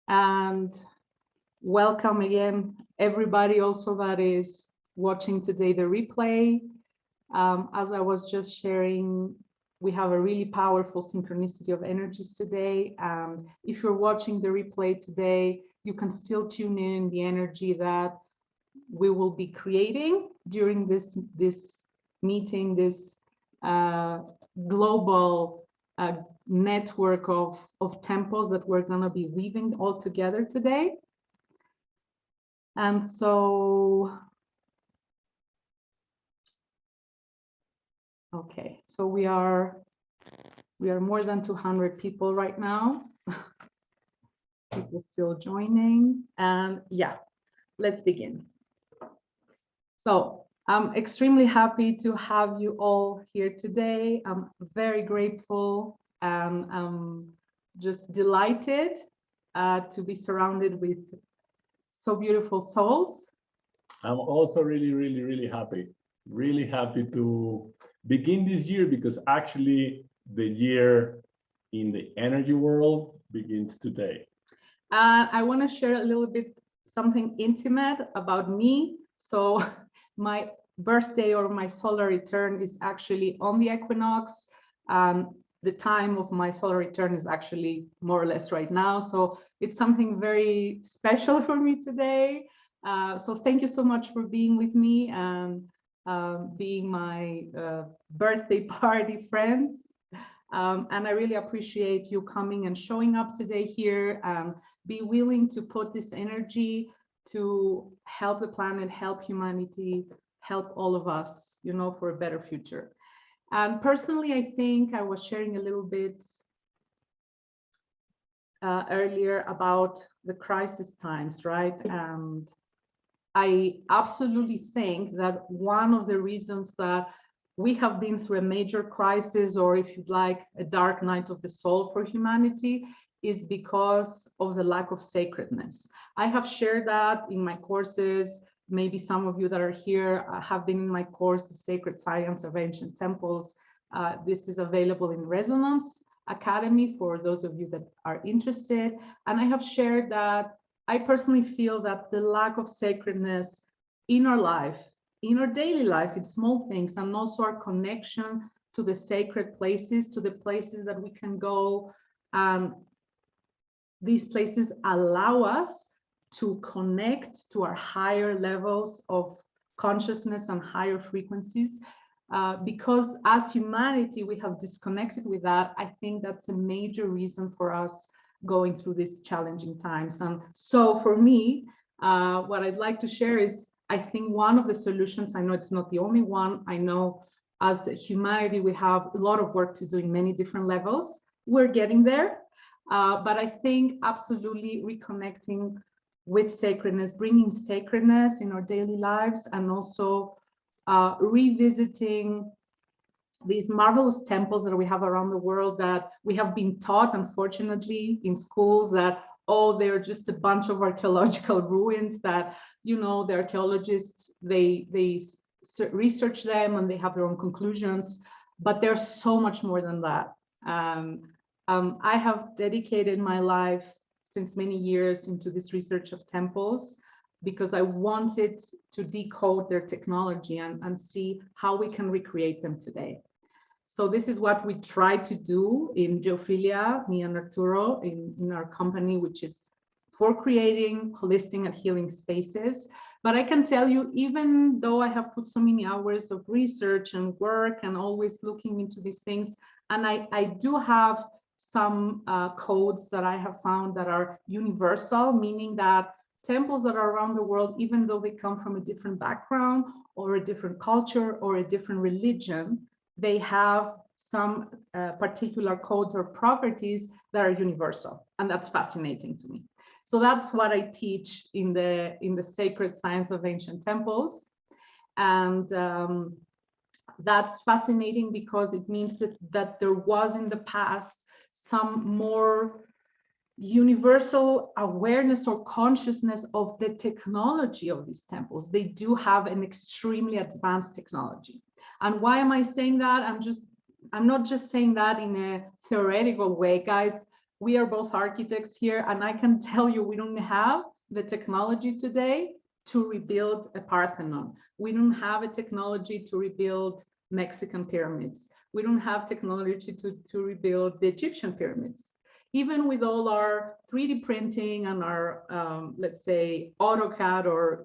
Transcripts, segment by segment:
And welcome again, everybody also that is watching today the replay. As I was just sharing, we have a really powerful synchronicity of energies today. And if you're watching the replay today, you can still tune in the energy that we will be creating during this meeting, this global network of temples that we're going to be weaving all together today. And so, okay, so we are more than 200 people right now. People still joining, and yeah, let's begin. So I'm extremely happy to have you all here today. I'm very grateful and I'm just delighted to be surrounded with so beautiful souls. I'm also really happy. Really happy to begin this year because actually the year in the energy world begins today. I want to share a little bit something intimate about me. So my birthday or my solar return is actually on the equinox. The time of my solar return is actually more or less right now. So it's something very special for me today. So thank you so much for being with me and being my birthday party friends. And I really appreciate you coming and showing up today here and be willing to put this energy to help the planet, help humanity, help all of us, you know, for a better future. And personally, I think I was sharing a little bit earlier about the crisis times, right? And I absolutely think that one of the reasons that we have been through a major crisis, or if you'd like, a dark night of the soul for humanity, is because of the lack of sacredness. I have shared that in my courses. Maybe some of you that are here have been in my course, The Sacred Science of Ancient Temples. This is available in Resonance Academy for those of you that are interested. And I have shared that I personally feel that the lack of sacredness in our life, in our daily life, in small things, and also our connection to the sacred places, to the places that we can go. These places allow us to connect to our higher levels of consciousness and higher frequencies. Because as humanity, we have disconnected with that. I think that's a major reason for us going through these challenging times. And so for me, what I'd like to share is, I think one of the solutions, I know it's not the only one, I know as humanity, we have a lot of work to do in many different levels. We're getting there. But I think absolutely reconnecting with sacredness, bringing sacredness in our daily lives, and also revisiting these marvelous temples that we have around the world that we have been taught, unfortunately, in schools that, oh, they're just a bunch of archaeological ruins that, you know, the archaeologists, they research them and they have their own conclusions, but there's so much more than that. I have dedicated my life since many years into this research of temples because I wanted to decode their technology and see how we can recreate them today. So this is what we try to do in Geophilia, me and Arturo, in our company, which is for creating holistic and healing spaces. But I can tell you, even though I have put so many hours of research and work and always looking into these things, and I do have some codes that I have found that are universal, meaning that temples that are around the world, even though they come from a different background or a different culture or a different religion, they have some particular codes or properties that are universal. And that's fascinating to me. So that's what I teach in the Sacred Science of Ancient Temples. And that's fascinating because it means that there was in the past some more universal awareness or consciousness of the technology of these temples. They do have an extremely advanced technology. And why am I saying that? I'm not just saying that in a theoretical way, guys. we are both architects here, and I can tell you we don't have the technology today to rebuild a Parthenon. We don't have a technology to rebuild Mexican pyramids. We don't have technology to rebuild the Egyptian pyramids. Even with all our 3D printing and our, let's say, AutoCAD or,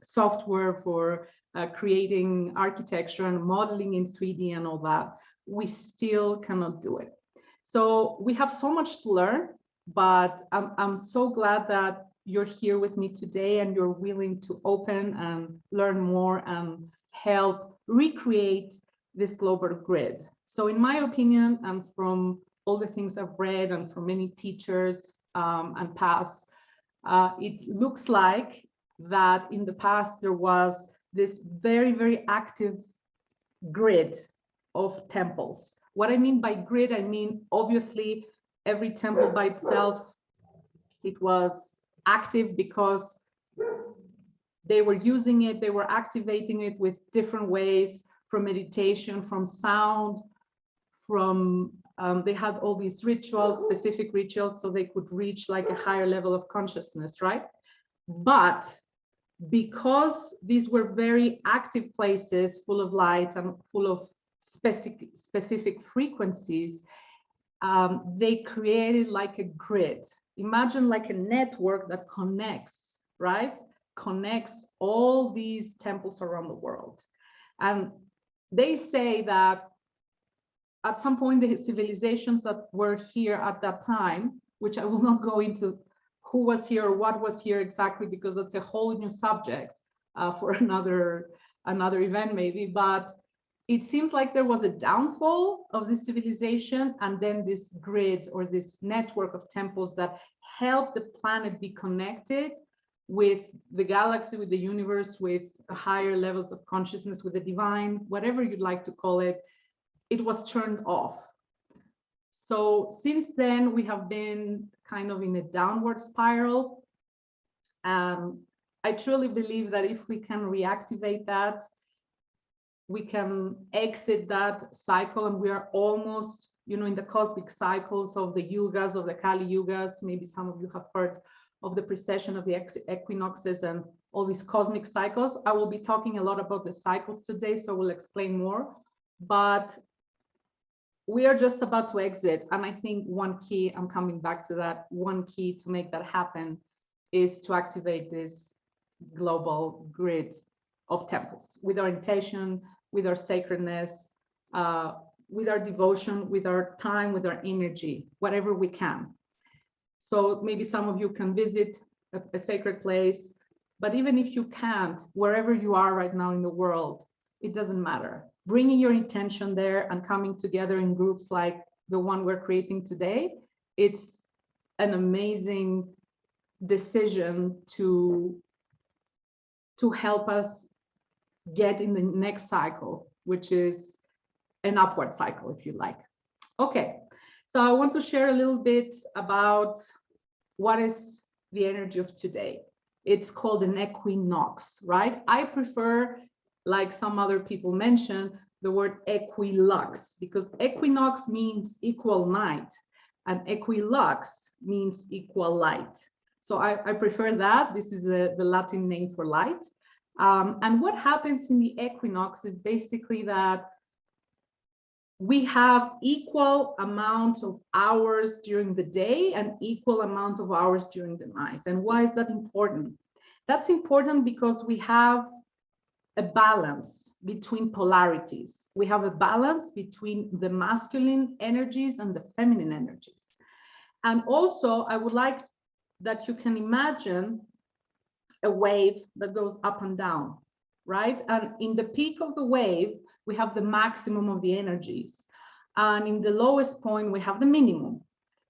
software for creating architecture and modeling in 3D and all that, we still cannot do it. So we have so much to learn, but I'm so glad that you're here with me today and you're willing to open and learn more and help recreate this global grid. So in my opinion, and from all the things I've read and from many teachers and paths, it looks like that in the past there was this very, very active grid of temples. What I mean by grid, I mean, obviously, every temple by itself, it was active because they were using it, they were activating it with different ways, from meditation, from sound, from, they had all these rituals, specific rituals, so they could reach like a higher level of consciousness, right? But because these were very active places, full of light and full of specific frequencies, they created like a grid. Imagine like a network that connects, right? Connects all these temples around the world. And they say that at some point, the civilizations that were here at that time, which I will not go into who was here or what was here exactly, because that's a whole new subject for another event maybe, but it seems like there was a downfall of this civilization, and then this grid or this network of temples that helped the planet be connected with the galaxy, with the universe, with higher levels of consciousness, with the divine, whatever you'd like to call it, it was turned off. So since then, we have been kind of in a downward spiral. I truly believe that if we can reactivate that, we can exit that cycle, and we are almost, in the cosmic cycles of the yugas, of the Kali yugas. Maybe some of you have heard of the precession of the equinoxes and all these cosmic cycles. I will be talking a lot about the cycles today, so we'll explain more. But we are just about to exit. And I think one key, I'm coming back to that, one key to make that happen is to activate this global grid of temples with our intention, with our sacredness, with our devotion, with our time, with our energy, whatever we can. So maybe some of you can visit a sacred place, but even if you can't, wherever you are right now in the world, it doesn't matter. Bringing your intention there and coming together in groups like the one we're creating today, it's an amazing decision to help us get in the next cycle, which is an upward cycle, if you like. Okay, so I want to share a little bit about what is the energy of today. It's called an equinox, right? I prefer, like some other people mention, the word equilux, because equinox means equal night and equilux means equal light. So I prefer that. This is the Latin name for light. And what happens in the equinox is basically that we have equal amount of hours during the day and equal amount of hours during the night. And why is that important? That's important because we have a balance between polarities. We have a balance between the masculine energies and the feminine energies. And also, I would like that you can imagine a wave that goes up and down, right? And in the peak of the wave, we have the maximum of the energies. And in the lowest point, we have the minimum.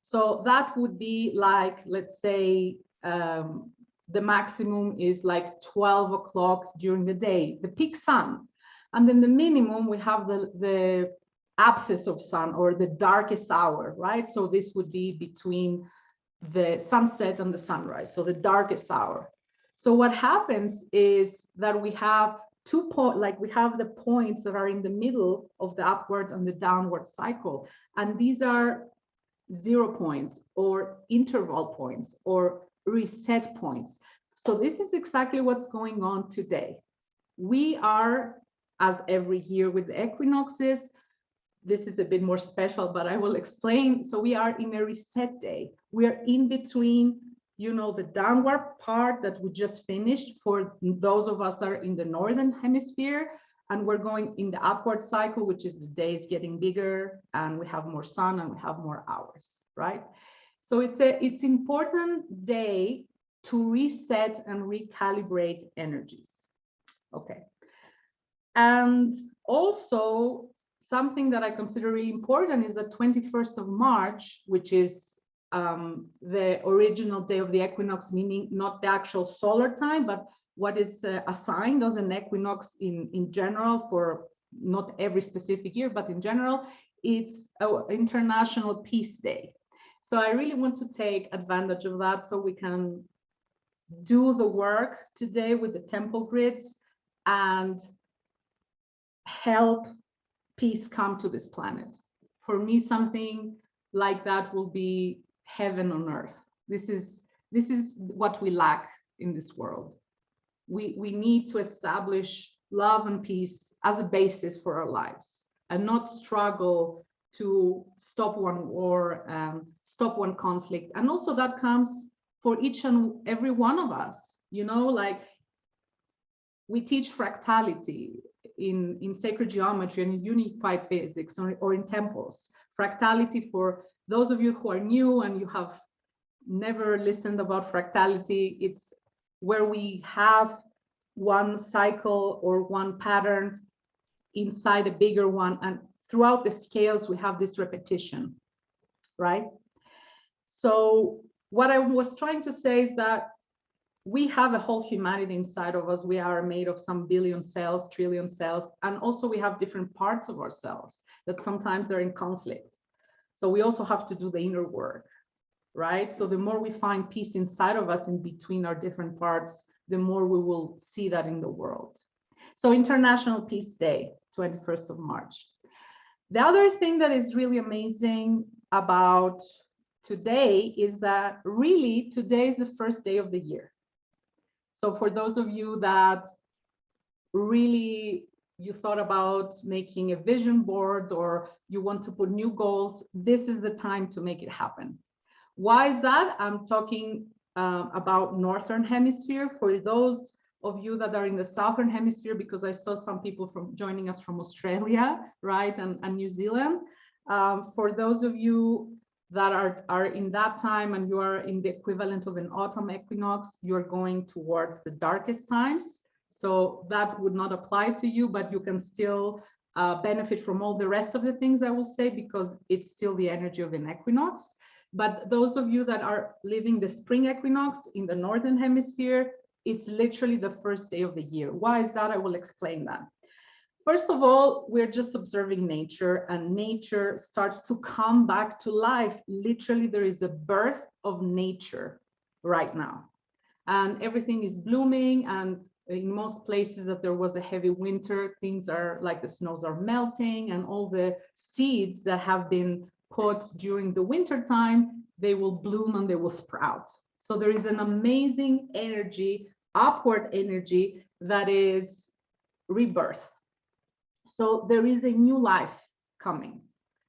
So that would be like, let's say, the maximum is like 12 o'clock during the day, the peak sun. And then the minimum, we have the abscess of sun, or the darkest hour, right? So this would be between the sunset and the sunrise, so the darkest hour. So what happens is that we have we have the points that are in the middle of the upward and the downward cycle. And these are 0 points or interval points or reset points. So this is exactly what's going on today. We are, as every year with the equinoxes, this is a bit more special, but I will explain. So we are in a reset day. We are in between, you know, the downward part that we just finished for those of us that are in the northern hemisphere, and we're going in the upward cycle, which is the days getting bigger and we have more sun and we have more hours, right? So it's important day to reset and recalibrate energies. Okay. And also something that I consider really important is the 21st of March, which is the original day of the equinox, meaning not the actual solar time, but what is assigned as an equinox in general for not every specific year, but in general, it's an International Peace Day. So I really want to take advantage of that so we can do the work today with the temple grids and help peace come to this planet. For me, something like that will be heaven on earth. This is what we lack in this world. We need to establish love and peace as a basis for our lives and not struggle to stop one war and stop one conflict. And also that comes for each and every one of us, you know, like we teach fractality in sacred geometry and in unified physics or in temples. Fractality, for those of you who are new and you have never listened about fractality, it's where we have one cycle or one pattern inside a bigger one, and throughout the scales we have this repetition, right? So what I was trying to say is that we have a whole humanity inside of us. We are made of some billion cells, trillion cells, and also we have different parts of ourselves that sometimes are in conflict. So we also have to do the inner work, right? So the more we find peace inside of us in between our different parts, the more we will see that in the world. So International Peace Day, 21st of March. The other thing that is really amazing about today is that really today is the first day of the year. So for those of you that really you thought about making a vision board or you want to put new goals, this is the time to make it happen. Why is that? I'm talking about Northern Hemisphere. For those of you that are in the Southern Hemisphere, because I saw some people from joining us from Australia, right, and New Zealand. For those of you that are in that time and you are in the equivalent of an autumn equinox, you're going towards the darkest times. So that would not apply to you, but you can still benefit from all the rest of the things I will say, because it's still the energy of an equinox. But those of you that are living the spring equinox in the Northern Hemisphere, it's literally the first day of the year. Why is that? I will explain that. First of all, we're just observing nature, and nature starts to come back to life. Literally, there is a birth of nature right now. And everything is blooming, and in most places that there was a heavy winter, things are like the snows are melting, and all the seeds that have been put during the winter time, they will bloom and they will sprout. So there is an amazing energy, upward energy, that is rebirth. So there is a new life coming,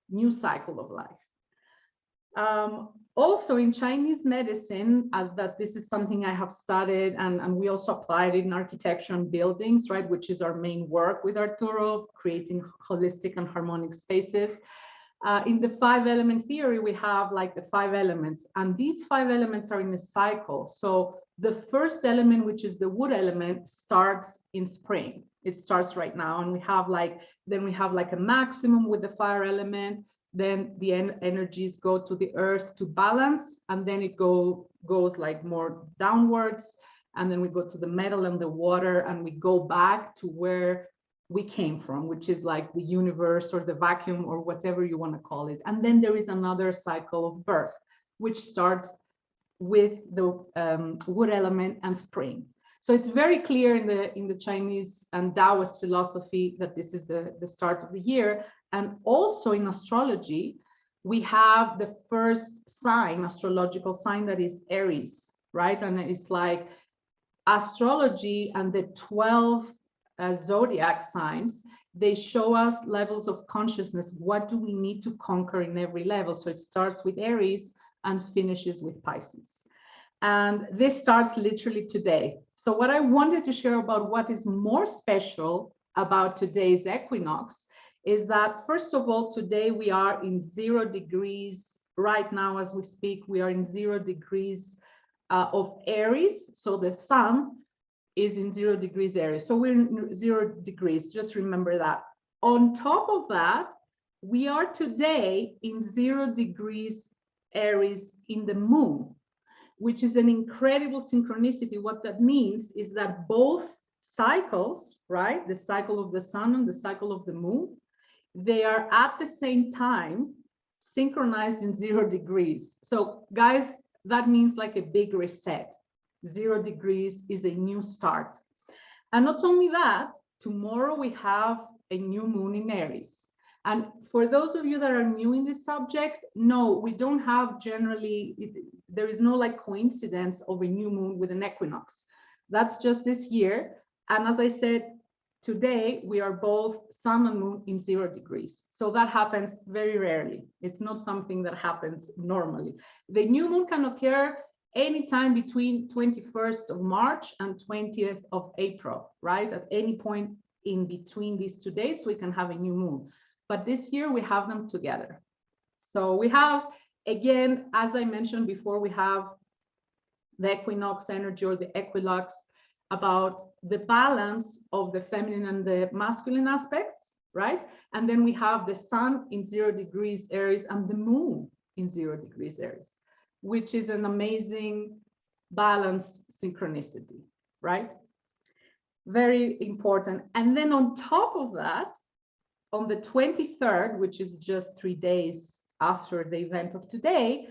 new cycle of life. Also in Chinese medicine, that this is something I have studied, and we also applied it in architecture and buildings, right, which is our main work with Arturo, creating holistic and harmonic spaces. In the 5-element theory, we have like the 5 elements, and these 5 elements are in a cycle. So the first element, which is the wood element, starts in spring. It starts right now, and we have like a maximum with the fire element. Then the energies go to the earth to balance, and then it goes like more downwards, and then we go to the metal and the water, and we go back to where we came from, which is like the universe or the vacuum or whatever you want to call it. And then there is another cycle of birth, which starts with the wood element and spring. So it's very clear in the Chinese and Taoist philosophy that this is the start of the year. And also in astrology, we have the first sign, astrological sign, that is Aries, right? And it's like astrology and the 12 zodiac signs, they show us levels of consciousness. What do we need to conquer in every level? So it starts with Aries and finishes with Pisces. And this starts literally today. So what I wanted to share about what is more special about today's equinox is that, first of all, today we are in 0 degrees. Right now, as we speak, we are in 0 degrees of Aries. So the sun is in 0 degrees Aries. So we're in 0 degrees, just remember that. On top of that, we are today in 0 degrees Aries in the moon, which is an incredible synchronicity. What that means is that both cycles, right, the cycle of the sun and the cycle of the moon, they are at the same time synchronized in 0 degrees. So guys, that means like a big reset. 0 degrees is a new start. And not only that, tomorrow we have a new moon in Aries. And for those of you that are new in this subject, no, we don't have generally, there is no like coincidence of a new moon with an equinox. That's just this year. And as I said, today we are both sun and moon in 0 degrees. So that happens very rarely. It's not something that happens normally. The new moon can occur anytime between 21st of March and 20th of April, right? At any point in between these 2 days, we can have a new moon. But this year we have them together. So we have, again, as I mentioned before, we have the equinox energy or the equinox about the balance of the feminine and the masculine aspects, right? And then we have the sun in 0 degrees Aries and the moon in 0 degrees Aries, which is an amazing balance synchronicity, right? Very important. And then on top of that, on the 23rd, which is just 3 days after the event of today,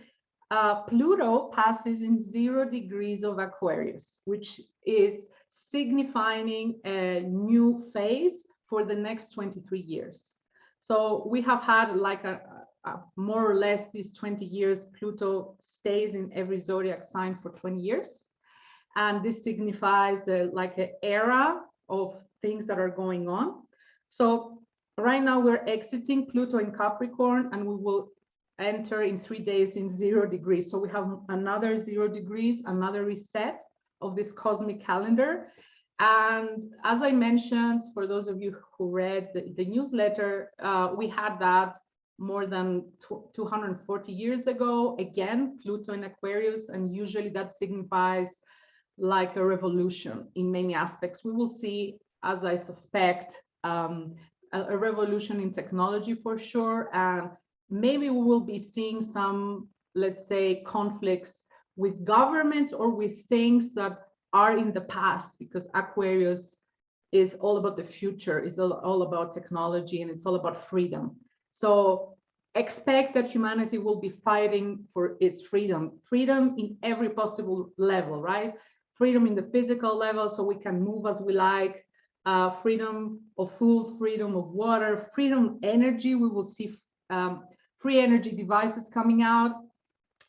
Pluto passes in 0 degrees of Aquarius, which is signifying a new phase for the next 23 years. So we have had like a more or less these 20 years, Pluto stays in every zodiac sign for 20 years. And this signifies like an era of things that are going on. So right now we're exiting Pluto in Capricorn, and we will enter in 3 days in 0 degrees. So we have another 0 degrees, another reset of this cosmic calendar. And as I mentioned, for those of you who read the newsletter, we had that more than 240 years ago. Again, Pluto in Aquarius, and usually that signifies like a revolution in many aspects. We will see, as I suspect, a revolution in technology for sure, and maybe we will be seeing some, let's say, conflicts with governments or with things that are in the past, because Aquarius is all about the future, it's all about technology, and it's all about freedom. So expect that humanity will be fighting for its freedom in every possible level, right? Freedom in the physical level, so we can move as we like, freedom of food, freedom of water, freedom energy. We will see free energy devices coming out.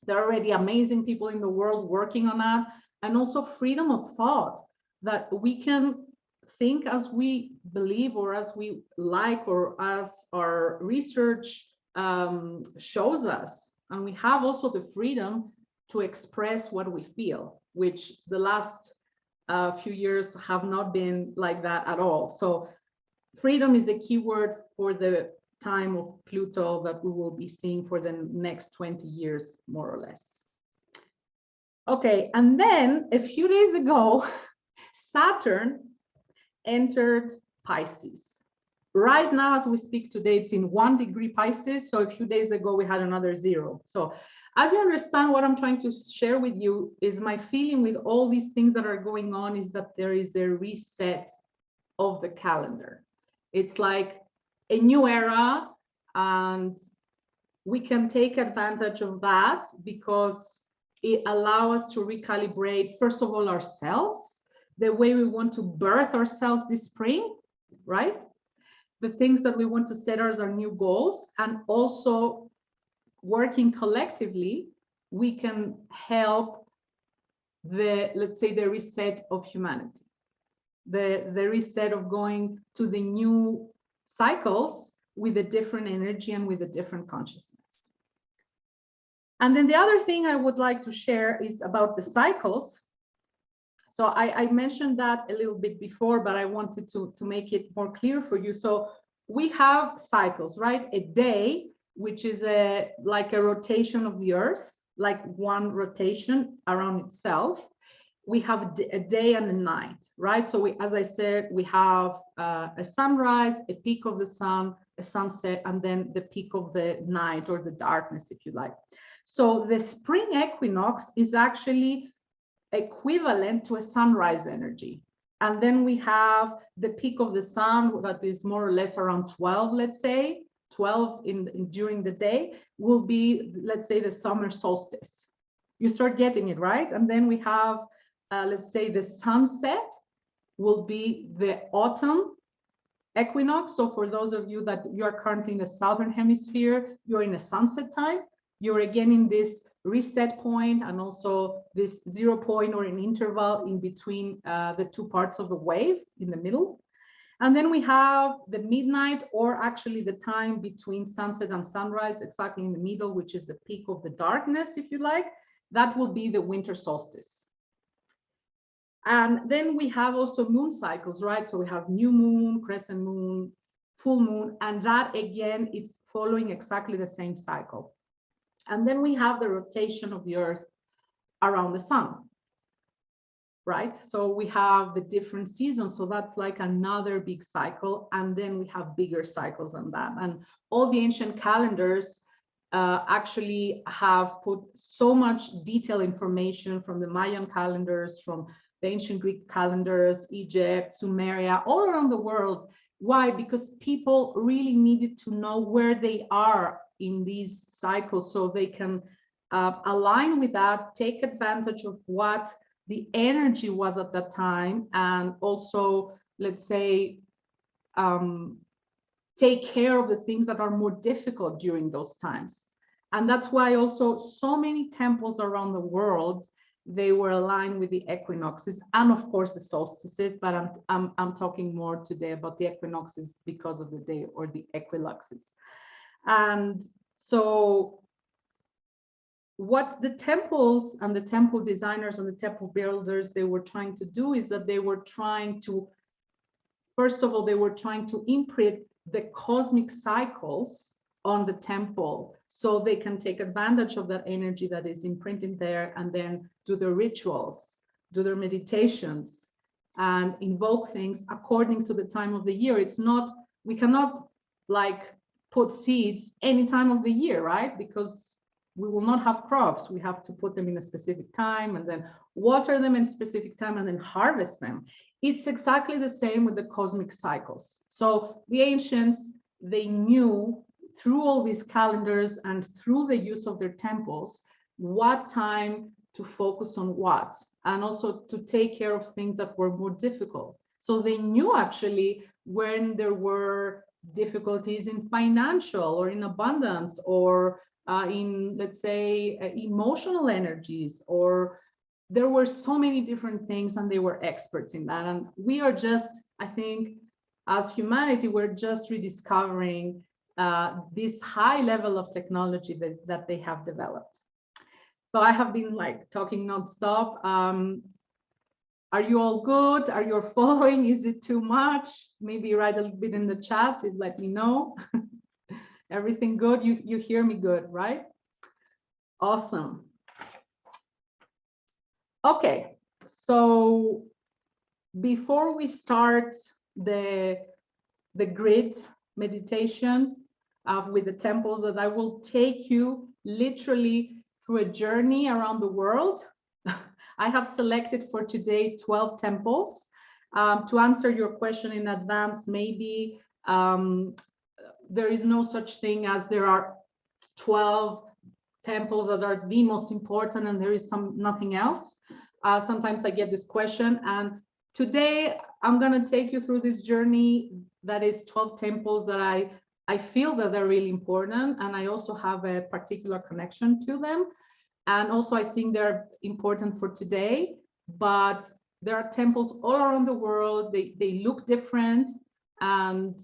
There are already amazing people in the world working on that. And also freedom of thought, that we can think as we believe or as we like or as our research shows us. And we have also the freedom to express what we feel, which the last few years have not been like that at all. So freedom is the key word for the time of Pluto that we will be seeing for the next 20 years, more or less. Okay, and then a few days ago, Saturn entered Pisces. Right now, as we speak today, it's in 1 degree Pisces. So a few days ago, we had another 0. So as you understand, what I'm trying to share with you is my feeling with all these things that are going on is that there is a reset of the calendar. It's like a new era, and we can take advantage of that because it allows us to recalibrate, first of all, ourselves, the way we want to birth ourselves this spring, right? The things that we want to set as our new goals, and also working collectively, we can help the, let's say, the reset of humanity, the reset of going to the new cycles with a different energy and with a different consciousness. And then the other thing I would like to share is about the cycles. So I mentioned that a little bit before, but I wanted to make it more clear for you. So we have cycles, right? A day, which is like a rotation of the earth, like one rotation around itself. We have a day and a night, right? So as I said, we have a sunrise, a peak of the sun, a sunset, and then the peak of the night or the darkness, if you like. So the spring equinox is actually equivalent to a sunrise energy. And then we have the peak of the sun that is more or less around 12, let's say, 12 during the day will be, let's say, the summer solstice. You start getting it, right? And then we have, let's say, the sunset will be the autumn equinox. So for those of you that you are currently in the southern hemisphere, you're in a sunset time. You're again in this reset point and also this 0 point or an interval in between the two parts of the wave in the middle. And then we have the midnight, or actually the time between sunset and sunrise, exactly in the middle, which is the peak of the darkness, if you like. That will be the winter solstice. And then we have also moon cycles, right? So we have new moon, crescent moon, full moon, and that again, it's following exactly the same cycle. And then we have the rotation of the earth around the sun, right? So we have the different seasons. So that's like another big cycle. And then we have bigger cycles than that. And all the ancient calendars actually have put so much detailed information from the Mayan calendars, from the ancient Greek calendars, Egypt, Sumeria, all around the world. Why? Because people really needed to know where they are in these cycles so they can align with that, take advantage of what the energy was at that time, and also, let's say, take care of the things that are more difficult during those times. And that's why also so many temples around the world, they were aligned with the equinoxes and of course the solstices, but I'm talking more today about the equinoxes because of the day, or the equinoxes. And so what the temples and the temple designers and the temple builders, they were trying to do is that they were trying to, first of all, they were trying to imprint the cosmic cycles on the temple so they can take advantage of that energy that is imprinted there, and then do their rituals, do their meditations, and invoke things according to the time of the year. It's not, we cannot like put seeds any time of the year, right? Because we will not have crops. We have to put them in a specific time and then water them in a specific time and then harvest them. It's exactly the same with the cosmic cycles. So the ancients, they knew through all these calendars and through the use of their temples, what time to focus on what, and also to take care of things that were more difficult. So they knew actually when there were difficulties in financial or in abundance, or in, let's say, emotional energies, or there were so many different things, and they were experts in that. And we are just, I think, as humanity, we're just rediscovering this high level of technology that they have developed. So I have been like talking nonstop. Are you all good? Are you following? Is it too much? Maybe write a little bit in the chat and let me know. Everything good? You hear me good, right? Awesome. Okay, so before we start the grid meditation with the temples, that I will take you literally through a journey around the world. I have selected for today 12 temples. To answer your question in advance, maybe there is no such thing as there are 12 temples that are the most important and there is nothing else. Sometimes I get this question, and today I'm going to take you through this journey that is 12 temples that I I feel that they're really important, and I also have a particular connection to them. And also I think they're important for today, but there are temples all around the world. They look different, and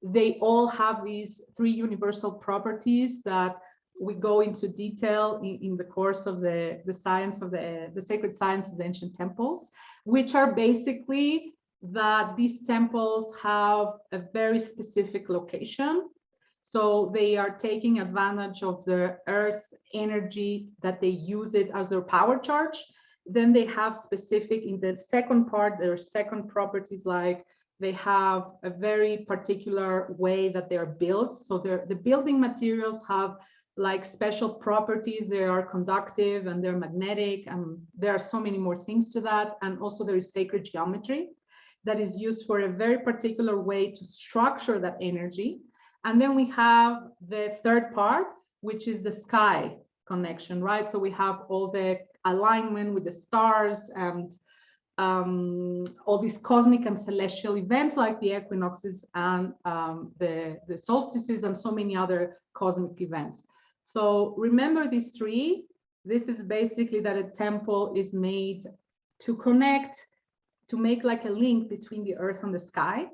they all have these three universal properties that we go into detail in the course of the science of the sacred science of the ancient temples, which are basically that these temples have a very specific location. So they are taking advantage of the earth energy, that they use it as their power charge. Then they have specific, in the second part, their second properties, like they have a very particular way that they are built. So the building materials have like special properties. They are conductive and they're magnetic, and there are so many more things to that. And also there is sacred geometry that is used for a very particular way to structure that energy. And then we have the third part, which is the sky connection, right? So we have all the alignment with the stars and all these cosmic and celestial events like the equinoxes and the solstices and so many other cosmic events. So remember these three. This is basically that a temple is made to connect, to make like a link between the earth and the sky.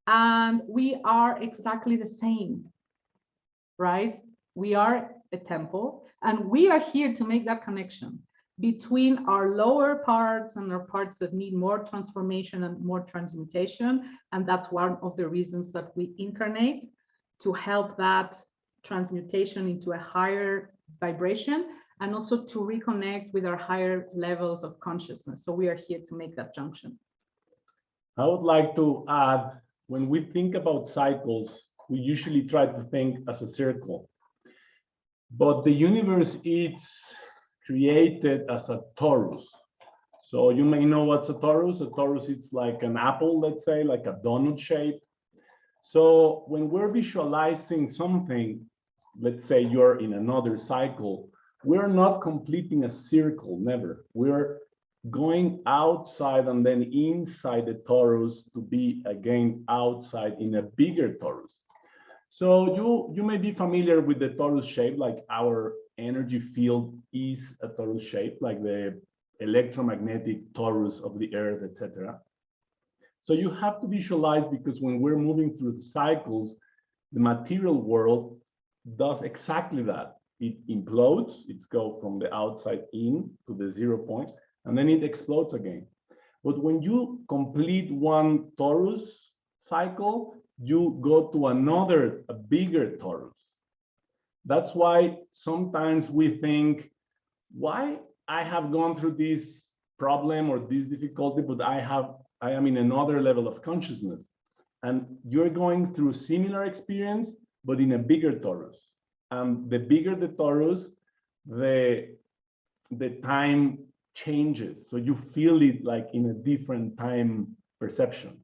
And we are exactly the same, right? We are a temple, and we are here to make that connection between our lower parts and our parts that need more transformation and more transmutation. And that's one of the reasons that we incarnate, to help that transmutation into a higher vibration, and also to reconnect with our higher levels of consciousness. So we are here to make that junction. I would like to add, when we think about cycles, we usually try to think as a circle. But the universe is created as a torus. So you may know what's a torus. A torus, it's like an apple, let's say, like a donut shape. So when we're visualizing something, let's say you're in another cycle, we're not completing a circle, never. We're going outside and then inside the torus to be again outside in a bigger torus. So you may be familiar with the torus shape, like our energy field is a torus shape, like the electromagnetic torus of the earth, etc. So you have to visualize, because when we're moving through the cycles, the material world does exactly that. It implodes, it goes from the outside in to the 0 point, and then it explodes again. But when you complete one torus cycle, you go to another, a bigger torus. That's why sometimes we think, why I have gone through this problem or this difficulty, but I am in another level of consciousness. And you're going through similar experience, but in a bigger torus. And the bigger the torus, the time changes. So you feel it like in a different time perception.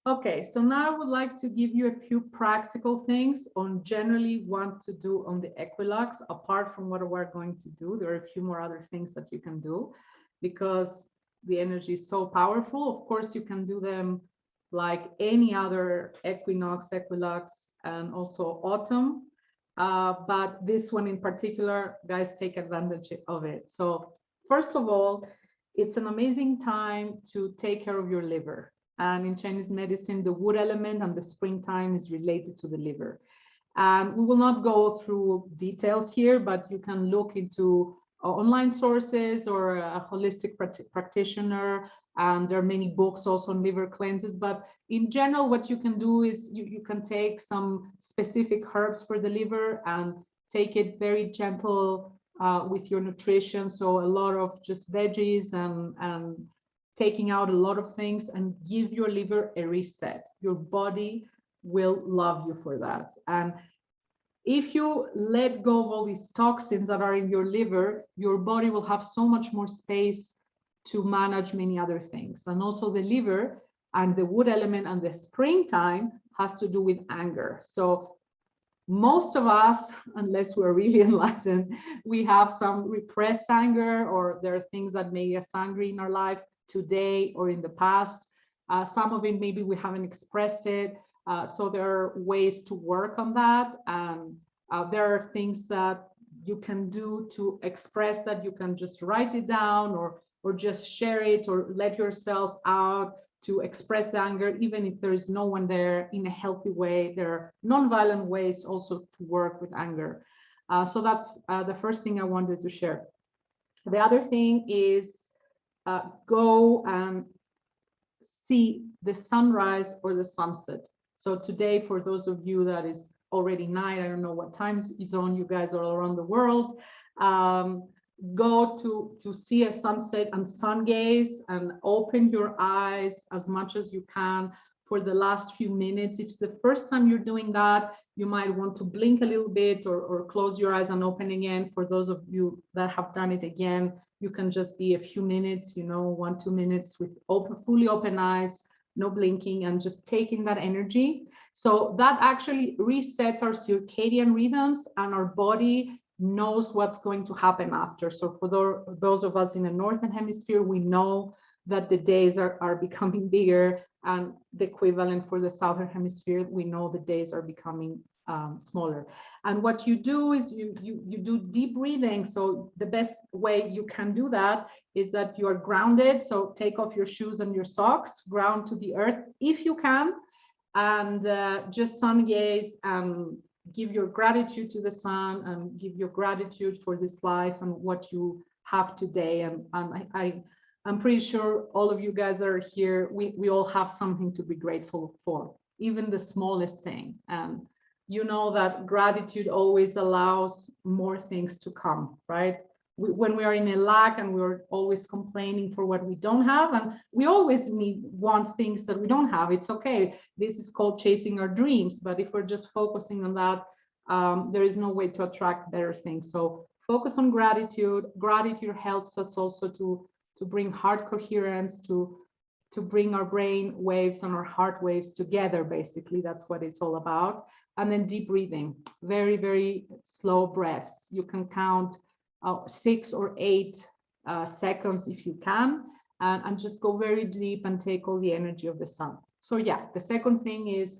Okay, so now I would like to give you a few practical things on generally what to do on the equinox. Apart from what we're going to do, there are a few more other things that you can do, because the energy is so powerful. Of course, you can do them like any other equinox, and also autumn. But this one in particular, guys, take advantage of it. So first of all, it's an amazing time to take care of your liver. And in Chinese medicine, the wood element and the springtime is related to the liver. And we will not go through details here, but you can look into online sources or a holistic practitioner. And there are many books also on liver cleanses. But in general, what you can do is you can take some specific herbs for the liver and take it very gentle with your nutrition. So a lot of just veggies and taking out a lot of things, and give your liver a reset. Your body will love you for that. And if you let go of all these toxins that are in your liver, your body will have so much more space to manage many other things. And also the liver and the wood element and the springtime has to do with anger. So most of us, unless we're really enlightened, we have some repressed anger, or there are things that make us angry in our life today or in the past. Some of it maybe we haven't expressed it. So there are ways to work on that. And there are things that you can do to express that. You can just write it down, or just share it, or let yourself out to express anger, even if there is no one there, in a healthy way. There are non-violent ways also to work with anger. So that's the first thing I wanted to share. The other thing is go and see the sunrise or the sunset. So today, for those of you that is already night, I don't know what time zone you guys are all around the world, go to see a sunset and sun gaze, and open your eyes as much as you can for the last few minutes. If it's the first time you're doing that, you might want to blink a little bit, or close your eyes and open again. For those of you that have done it again, you can just be a few minutes, 1-2 minutes with fully open eyes, no blinking, and just taking that energy. So that actually resets our circadian rhythms, and our body knows what's going to happen after. So for those of us in the Northern Hemisphere, we know that the days are becoming bigger, and the equivalent for the Southern Hemisphere, we know the days are becoming smaller. And what you do is you do deep breathing. So the best way you can do that is that you are grounded. So take off your shoes and your socks, ground to the earth if you can, and just sun gaze and give your gratitude to the sun, and give your gratitude for this life and what you have today. And I'm pretty sure all of you guys that are here, we all have something to be grateful for, even the smallest thing. And you know that gratitude always allows more things to come, right? When we are in a lack and we're always complaining for what we don't have, and we always want things that we don't have, it's okay. This is called chasing our dreams. But if we're just focusing on that, there is no way to attract better things. So focus on gratitude. Gratitude helps us also to bring heart coherence, to bring our brain waves and our heart waves together. Basically, that's what it's all about. And then deep breathing, very, very slow breaths. You can count 6 or 8 seconds if you can, and just go very deep and take all the energy of the sun. So yeah, the second thing is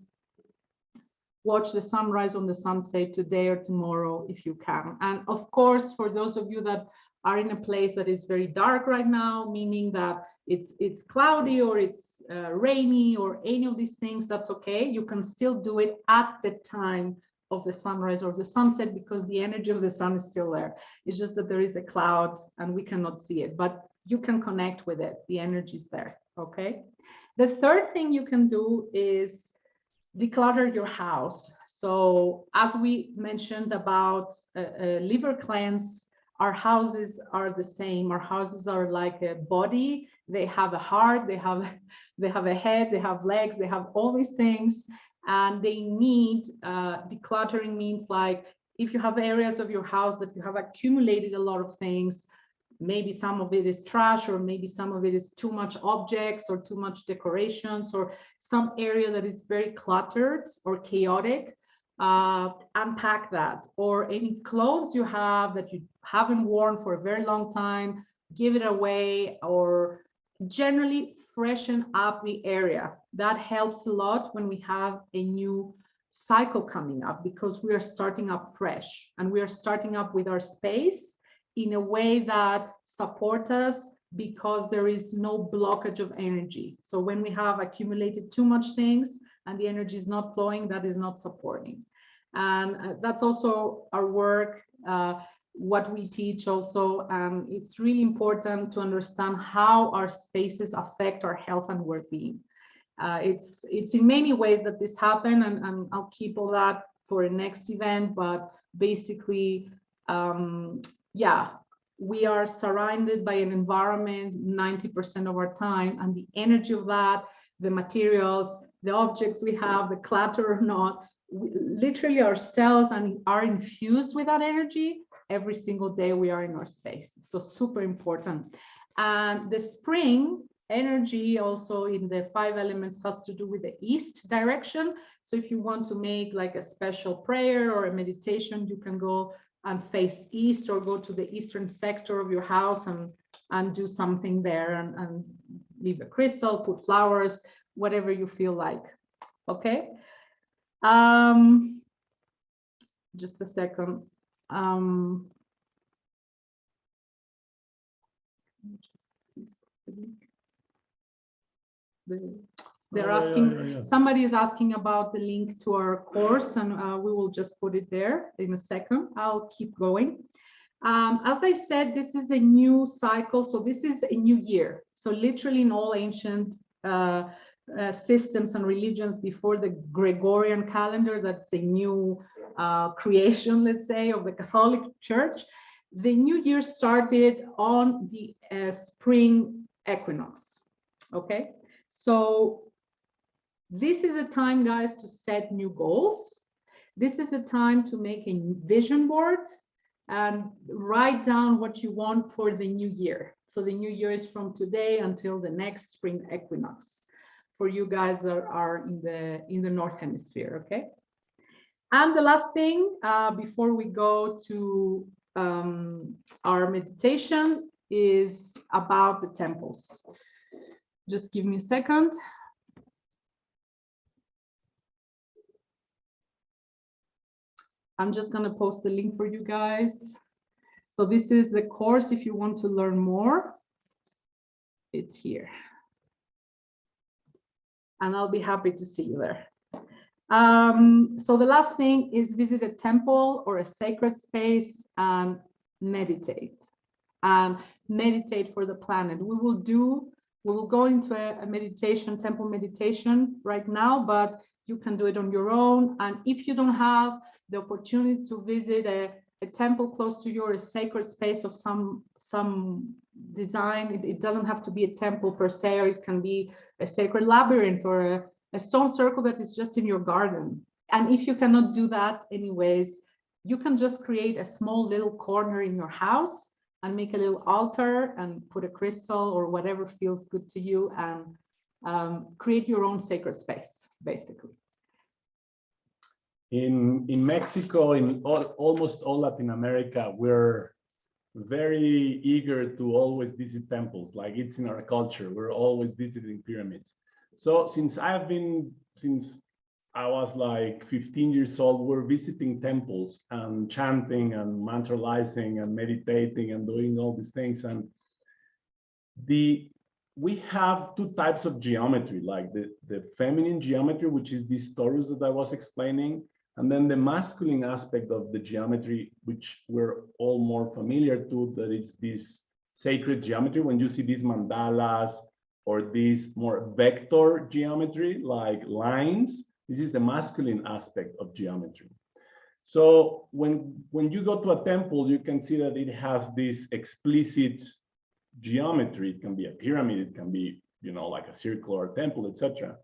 watch the sunrise on the sunset today or tomorrow if you can. And of course, for those of you that are in a place that is very dark right now, meaning that it's cloudy or it's rainy or any of these things, that's okay. You can still do it at the time of the sunrise or the sunset, because the energy of the sun is still there. It's just that there is a cloud and we cannot see it, but you can connect with it. The energy is there, okay? The third thing you can do is declutter your house. So as we mentioned about a liver cleanse, our houses are the same. Our houses are like a body. They have a heart, they have a head, they have legs, they have all these things, and they need decluttering. Means like if you have areas of your house that you have accumulated a lot of things, maybe some of it is trash, or maybe some of it is too much objects or too much decorations, or some area that is very cluttered or chaotic, unpack that. Or any clothes you have that you haven't worn for a very long time, give it away, or generally freshen up the area. That helps a lot when we have a new cycle coming up, because we are starting up fresh, and we are starting up with our space in a way that supports us, because there is no blockage of energy. So when we have accumulated too much things and the energy is not flowing, that is not supporting. And that's also our work, what we teach also. It's really important to understand how our spaces affect our health and well-being. It's in many ways that this happen, and I'll keep all that for a next event. But basically, yeah, we are surrounded by an environment 90% of our time, and the energy of that, the materials, the objects we have, the clutter or not, literally our cells are infused with that energy every single day we are in our space. So super important. And the spring energy also in the 5 elements has to do with the east direction. So if you want to make like a special prayer or a meditation, you can go and face east, or go to the eastern sector of your house and do something there, and leave a crystal, put flowers, whatever you feel like. Okay. Just a second. They're asking, somebody is asking about the link to our course, and we will just put it there in a second. I'll keep going. As I said, this is a new cycle, so this is a new year. So literally in all ancient systems and religions before the Gregorian calendar, that's a new creation, let's say, of the Catholic Church. The new year started on the spring equinox, okay? So this is a time, guys, to set new goals. This is a time to make a vision board and write down what you want for the new year. So the new year is from today until the next spring equinox for you guys that are in the North Hemisphere, okay? And the last thing before we go to our meditation is about the temples. Just give me a second. I'm just going to post the link for you guys. So this is the course. If you want to learn more, it's here. And I'll be happy to see you there. So the last thing is visit a temple or a sacred space and meditate. And meditate for the planet. We will go into a meditation, temple meditation right now, but you can do it on your own. And if you don't have the opportunity to visit a temple close to you, or a sacred space of some design, it doesn't have to be a temple per se, or it can be a sacred labyrinth or a stone circle that is just in your garden. And if you cannot do that anyways, you can just create a small little corner in your house and make a little altar and put a crystal or whatever feels good to you, and create your own sacred space, basically. In Mexico, in almost all Latin America, we're very eager to always visit temples. Like, it's in our culture. We're always visiting pyramids. So since I was like 15 years old, we're visiting temples and chanting and mantralizing and meditating and doing all these things. And we have two types of geometry, like the feminine geometry, which is this torus that I was explaining, and then the masculine aspect of the geometry, which we're all more familiar to, that it's this sacred geometry. When you see these mandalas or this more vector geometry, like lines, this is the masculine aspect of geometry. So when you go to a temple, you can see that it has this explicit geometry. It can be a pyramid, it can be, you know, like a circle or a temple, etc.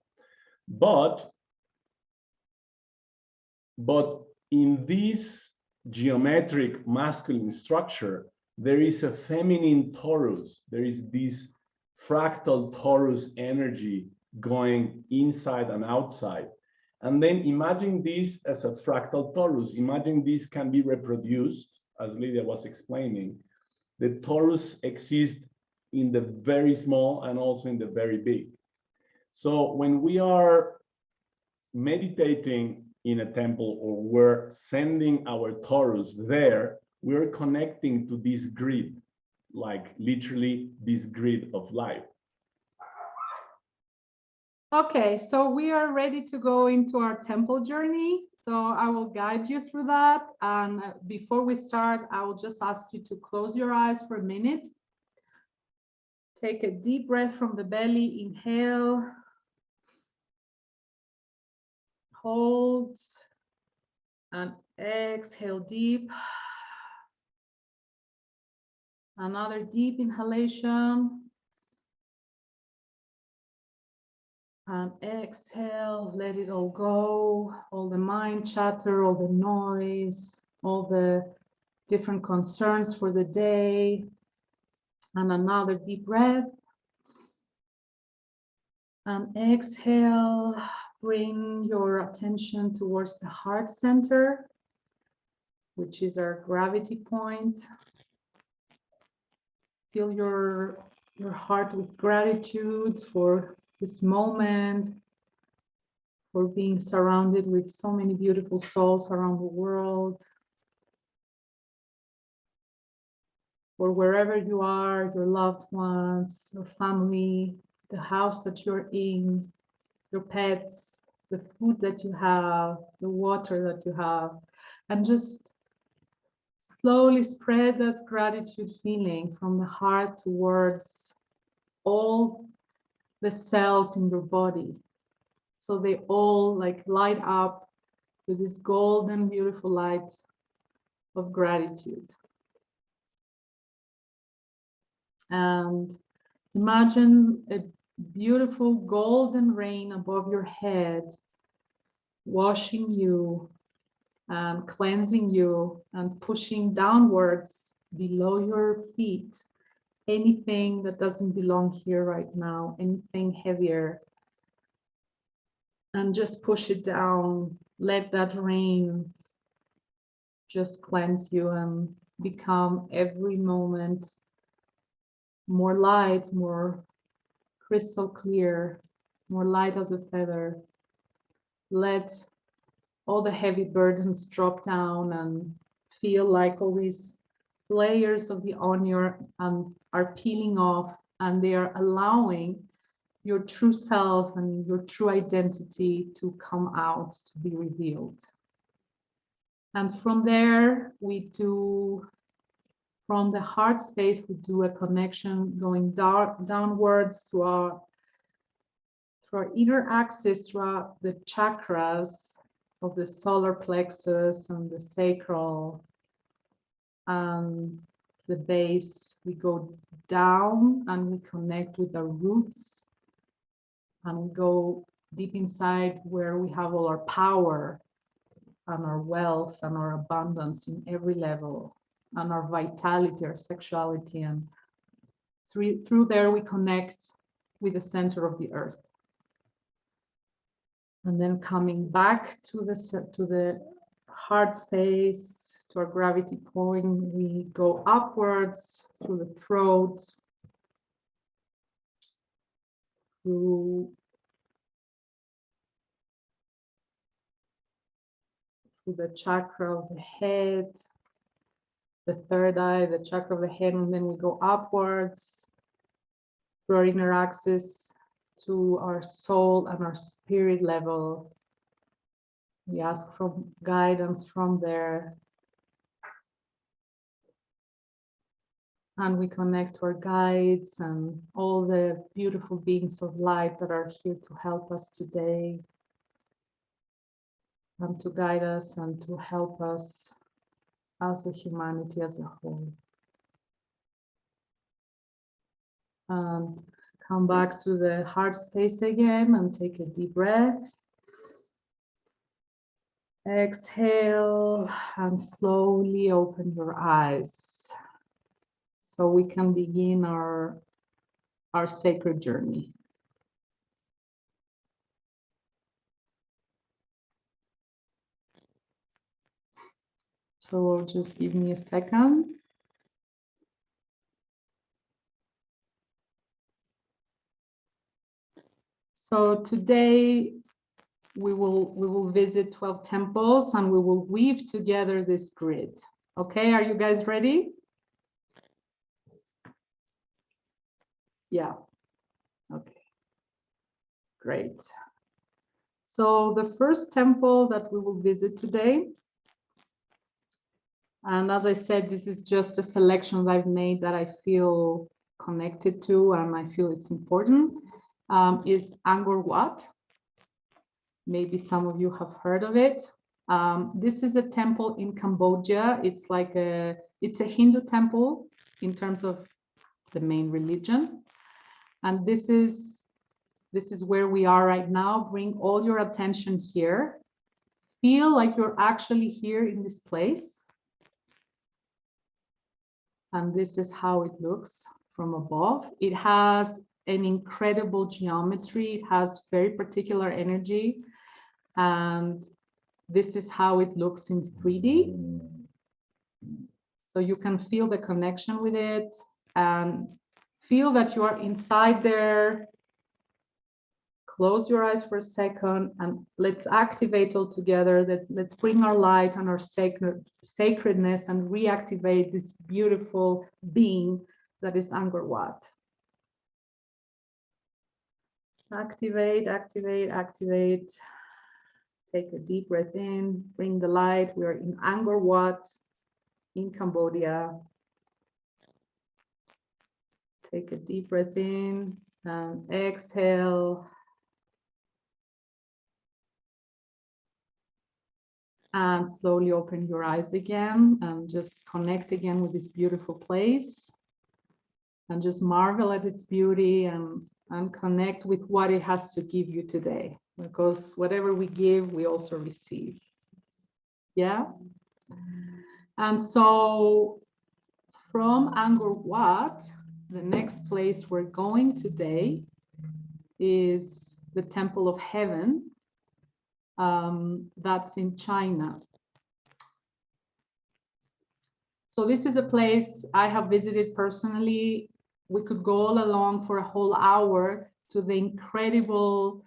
But in this geometric masculine structure, there is a feminine torus. There is this fractal torus energy going inside and outside. And then imagine this as a fractal torus. Imagine this can be reproduced, as Lydia was explaining. The torus exists in the very small and also in the very big. So when we are meditating in a temple, or we're sending our torus there, we're connecting to this grid, like literally this grid of life. Okay, so we are ready to go into our temple journey. So I will guide you through that. And before we start, I will just ask you to close your eyes for a minute. Take a deep breath from the belly, inhale. Hold and exhale deep. Another deep inhalation. And exhale, let it all go. All the mind chatter, all the noise, all the different concerns for the day. And another deep breath. And exhale. Bring your attention towards the heart center, which is our gravity point. Fill your heart with gratitude for this moment, for being surrounded with so many beautiful souls around the world, for wherever you are, your loved ones, your family, the house that you're in, your pets, the food that you have, the water that you have, and just slowly spread that gratitude feeling from the heart towards all the cells in your body. So they all like light up with this golden, beautiful light of gratitude. And imagine a beautiful golden rain above your head, washing you and cleansing you and pushing downwards below your feet anything that doesn't belong here right now, anything heavier, and just push it down. Let that rain just cleanse you and become every moment more light, more crystal clear, more light as a feather. Let all the heavy burdens drop down and feel like all these layers of the onion are peeling off, and they are allowing your true self and your true identity to come out, to be revealed. And from there, we do, from the heart space, we do a connection going downwards to our inner axis, throughout the chakras of the solar plexus and the sacral and the base. We go down and we connect with our roots, and we go deep inside where we have all our power and our wealth and our abundance in every level, and our vitality, our sexuality, and through there we connect with the center of the earth. And then coming back to the heart space, to our gravity point, we go upwards through the throat, through the chakra of the head, the third eye, the chakra of the head, and then we go upwards through our inner axis to our soul and our spirit level. We ask for guidance from there. And we connect to our guides and all the beautiful beings of light that are here to help us today, and to guide us and to help us as a humanity as a whole. And come back to the heart space again and take a deep breath. Exhale and slowly open your eyes so we can begin our sacred journey. So just give me a second. So today we will visit 12 temples and we will weave together this grid. Okay, are you guys ready? Yeah. Okay. Great. So the first temple that we will visit today, and as I said, this is just a selection that I've made that I feel connected to and I feel it's important, is Angkor Wat. Maybe some of you have heard of it. This is a temple in Cambodia. It's like it's a Hindu temple in terms of the main religion. And this is where we are right now. Bring all your attention here. Feel like you're actually here in this place. And this is how it looks from above. It has an incredible geometry. It has very particular energy. And this is how it looks in 3D. So you can feel the connection with it and feel that you are inside there. close your eyes for a second and let's activate all together. Let's bring our light and our sacredness and reactivate this beautiful being that is Angkor Wat. Activate, activate, activate. Take a deep breath in, bring the light. We are in Angkor Wat in Cambodia. Take a deep breath in and exhale. And slowly open your eyes again and just connect again with this beautiful place. And just marvel at its beauty and connect with what it has to give you today. Because whatever we give, we also receive. Yeah? And so from Angkor Wat, the next place we're going today is the Temple of Heaven. That's in China. So this is a place I have visited personally. We could go all along for a whole hour to the incredible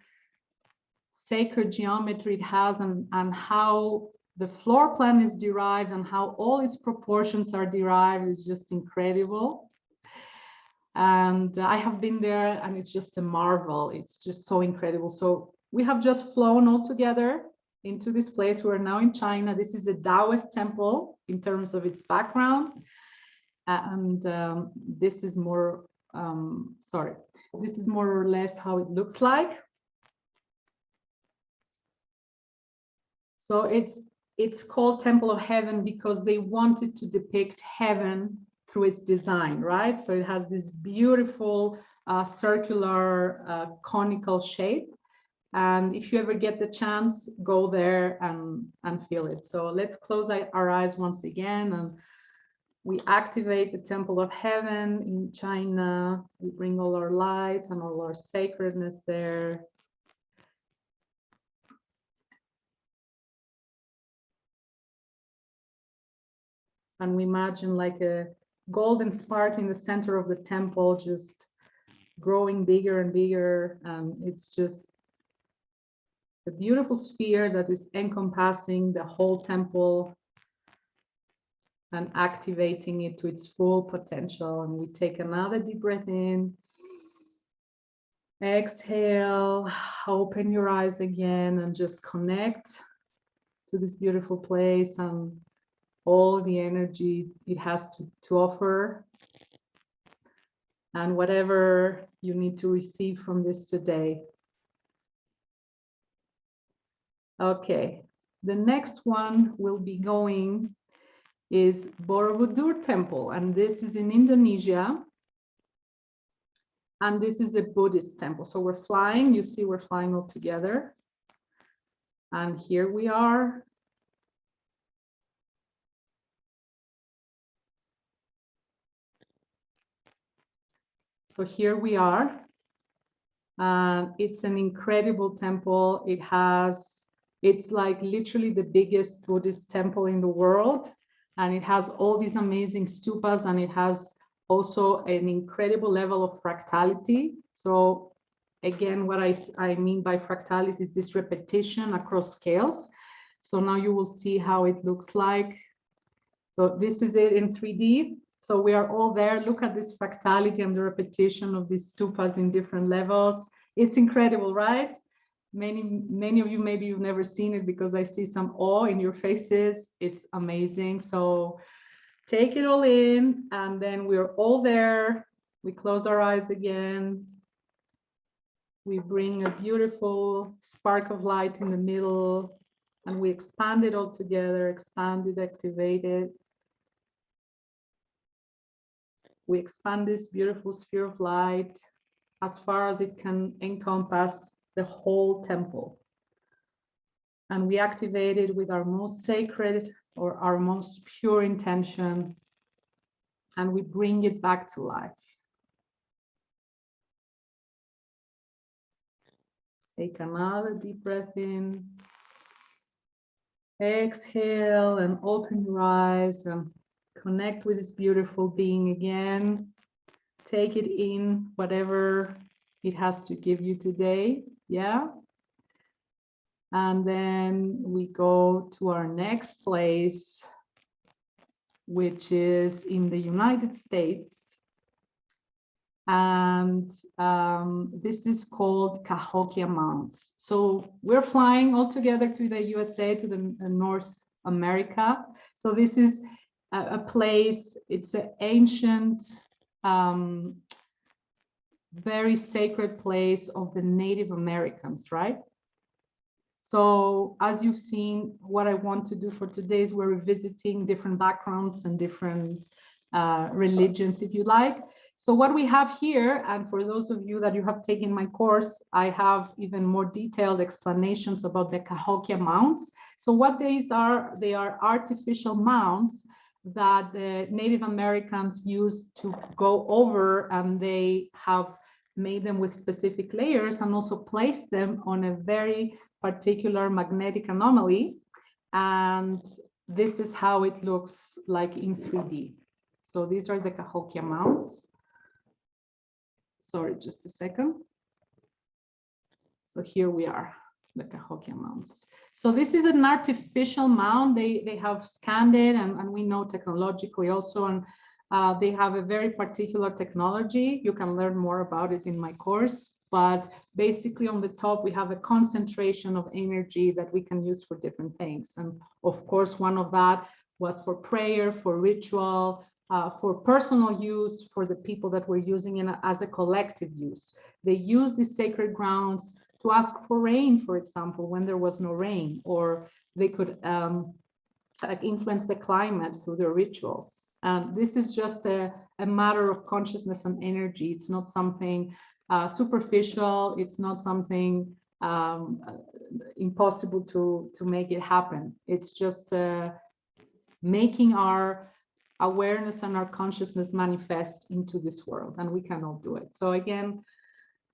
sacred geometry it has and how the floor plan is derived and how all its proportions are derived is just incredible. And I have been there and it's just a marvel. It's just so incredible. So we have just flown all together into this place. We're now in China. This is a Taoist temple in terms of its background. And this is more, this is more or less how it looks like. So it's called Temple of Heaven because they wanted to depict heaven through its design, right? So it has this beautiful circular conical shape. And if you ever get the chance, go there and feel it. So let's close our eyes once again and we activate the Temple of Heaven in China. We bring all our light and all our sacredness there. And we imagine like a golden spark in the center of the temple, just growing bigger and bigger. And it's just a beautiful sphere that is encompassing the whole temple and activating it to its full potential. And we take another deep breath in. Exhale, open your eyes again and just connect to this beautiful place and all the energy it has to offer. And whatever you need to receive from this today. Okay, the next one we'll be going is Borobudur Temple, and this is in Indonesia. And this is a Buddhist temple. So we're flying, you see we're flying all together. And here we are. So here we are. It's an incredible temple. It's like literally the biggest Buddhist temple in the world. And it has all these amazing stupas and it has also an incredible level of fractality. So again, what I mean by fractality is this repetition across scales. So now you will see how it looks like. So this is it in 3D. So we are all there. Look at this fractality and the repetition of these stupas in different levels. It's incredible, right? Many of you, maybe you've never seen it because I see some awe in your faces. It's amazing. So take it all in and then we're all there. We close our eyes again. We bring a beautiful spark of light in the middle and we expand it all together, expand it, activate it. We expand this beautiful sphere of light as far as it can encompass the whole temple. And we activate it with our most sacred or our most pure intention. And we bring it back to life. Take another deep breath in. Exhale and open your eyes and connect with this beautiful being again. Take it in, whatever it has to give you today. Yeah. And then we go to our next place, which is in the United States. And this is called Cahokia Mounts. So we're flying all together to the USA, to the North America. So this is a place, it's an ancient, very sacred place of the Native Americans, right? So as you've seen, what I want to do for today is we're revisiting different backgrounds and different religions, if you like. So what we have here, and for those of you that you have taken my course, I have even more detailed explanations about the Cahokia mounts. So what these are, they are artificial mounts that the Native Americans used to go over, and they have made them with specific layers and also placed them on a very particular magnetic anomaly. And this is how it looks like in 3D. So these are the Cahokia mounts. Sorry, just a second. So here we are, the Cahokia mounts. So this is an artificial mound. They have scanned it, and we know technologically also, and they have a very particular technology. You can learn more about it in my course. But basically on the top, we have a concentration of energy that we can use for different things. And of course, one of that was for prayer, for ritual, for personal use, for the people that were using it as a collective use. They use these sacred grounds to ask for rain, for example, when there was no rain, or they could influence the climate through their rituals. And this is just a matter of consciousness and energy. It's not something superficial. It's not something impossible to make it happen. It's just making our awareness and our consciousness manifest into this world, and we can all do it. So again,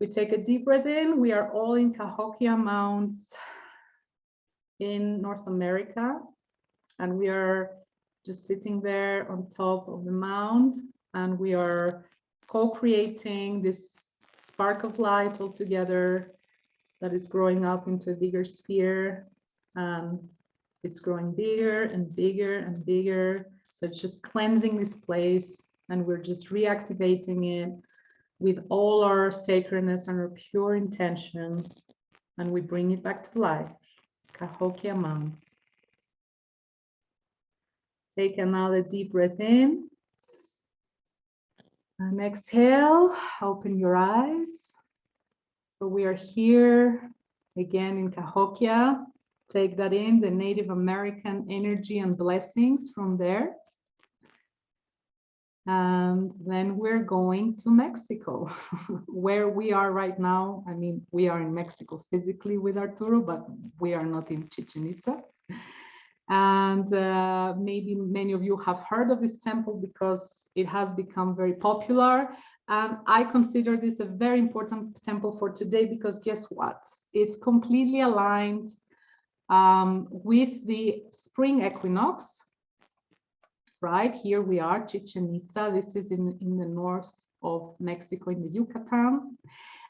we take a deep breath in. We are all in Cahokia Mounts in North America, and we are just sitting there on top of the mound, and we are co-creating this spark of light all together that is growing up into a bigger sphere, and it's growing bigger and bigger and bigger. So it's just cleansing this place, and we're just reactivating it with all our sacredness and our pure intention, and we bring it back to life. Cahokia Mounts. Take another deep breath in. And exhale, open your eyes. So we are here again in Cahokia. Take that in, the Native American energy and blessings from there. And then we're going to Mexico, where we are right now. I mean, we are in Mexico physically with Arturo, but we are not in Chichen Itza. And maybe many of you have heard of this temple because it has become very popular. And I consider this a very important temple for today because guess what? It's completely aligned with the spring equinox. Right, here we are, Chichen Itza. This is in the north of Mexico, in the Yucatan.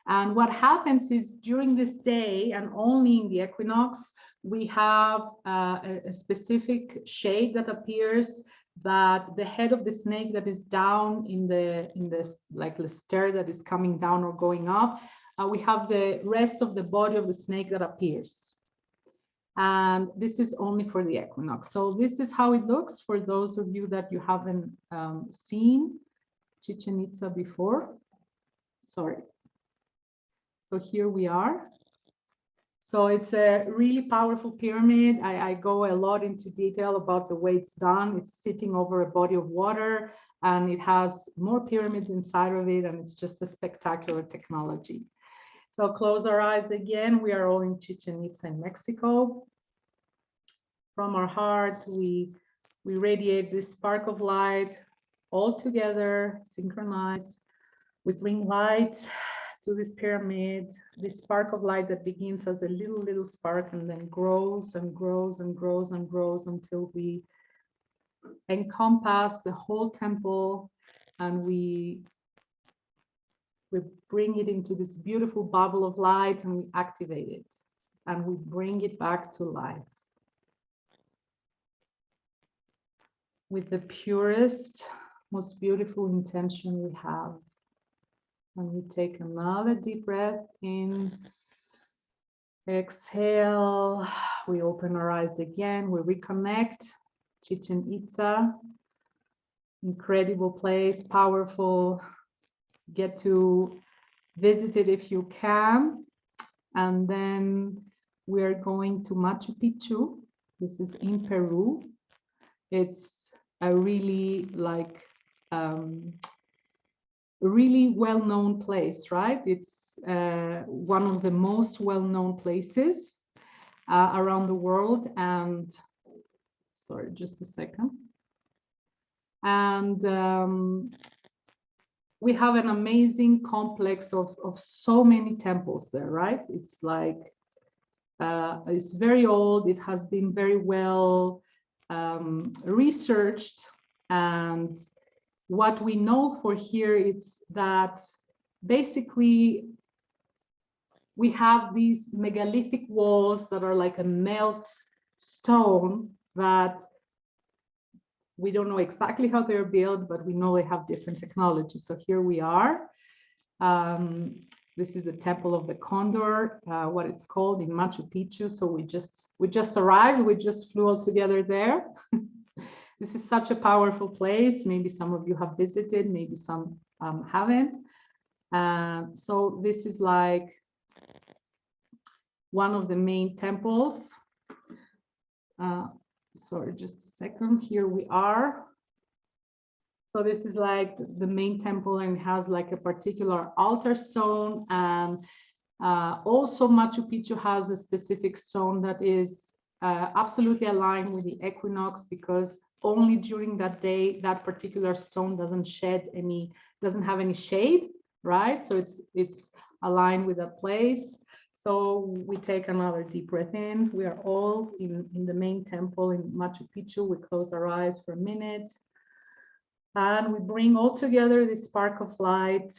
And what happens is during this day, and only in the equinox, we have a specific shade that appears, that the head of the snake that is down in the like the stair that is coming down or going up, we have the rest of the body of the snake that appears. And this is only for the equinox. So this is how it looks for those of you that you haven't seen Chichen Itza before. Sorry. So here we are. So it's a really powerful pyramid. I go a lot into detail about the way it's done. It's sitting over a body of water, and it has more pyramids inside of it, and it's just a spectacular technology. So close our eyes again. We are all in Chichen Itza in Mexico. From our heart, we radiate this spark of light all together, synchronized. We bring light to this pyramid, this spark of light that begins as a little spark and then grows and grows and grows and grows until we encompass the whole temple, and we We bring it into this beautiful bubble of light and we activate it and we bring it back to life with the purest, most beautiful intention we have. And we take another deep breath in. Exhale. We open our eyes again. We reconnect. Chichen Itza. Incredible place, powerful. Get to visit it if you can. And then we're going to Machu Picchu. This is in Peru. It's a really really well-known place, right? It's one of the most well-known places around the world. And sorry, just a second. And we have an amazing complex of so many temples there, right? It's like, it's very old. It has been very well researched. And what we know for here is that basically we have these megalithic walls that are like a melt stone that we don't know exactly how they're built, but we know they have different technologies. So here we are. This is the Temple of the Condor, what it's called in Machu Picchu. So we just arrived. We just flew all together there. This is such a powerful place. Maybe some of you have visited, maybe some haven't. So this is like one of the main temples. Sorry, just a second. Here we are. So this is like the main temple and has like a particular altar stone. And also Machu Picchu has a specific stone that is absolutely aligned with the equinox, because only during that day, that particular stone doesn't have any shade, right? So it's aligned with that place. So we take another deep breath in. We are all in the main temple in Machu Picchu. We close our eyes for a minute. And we bring all together this spark of light.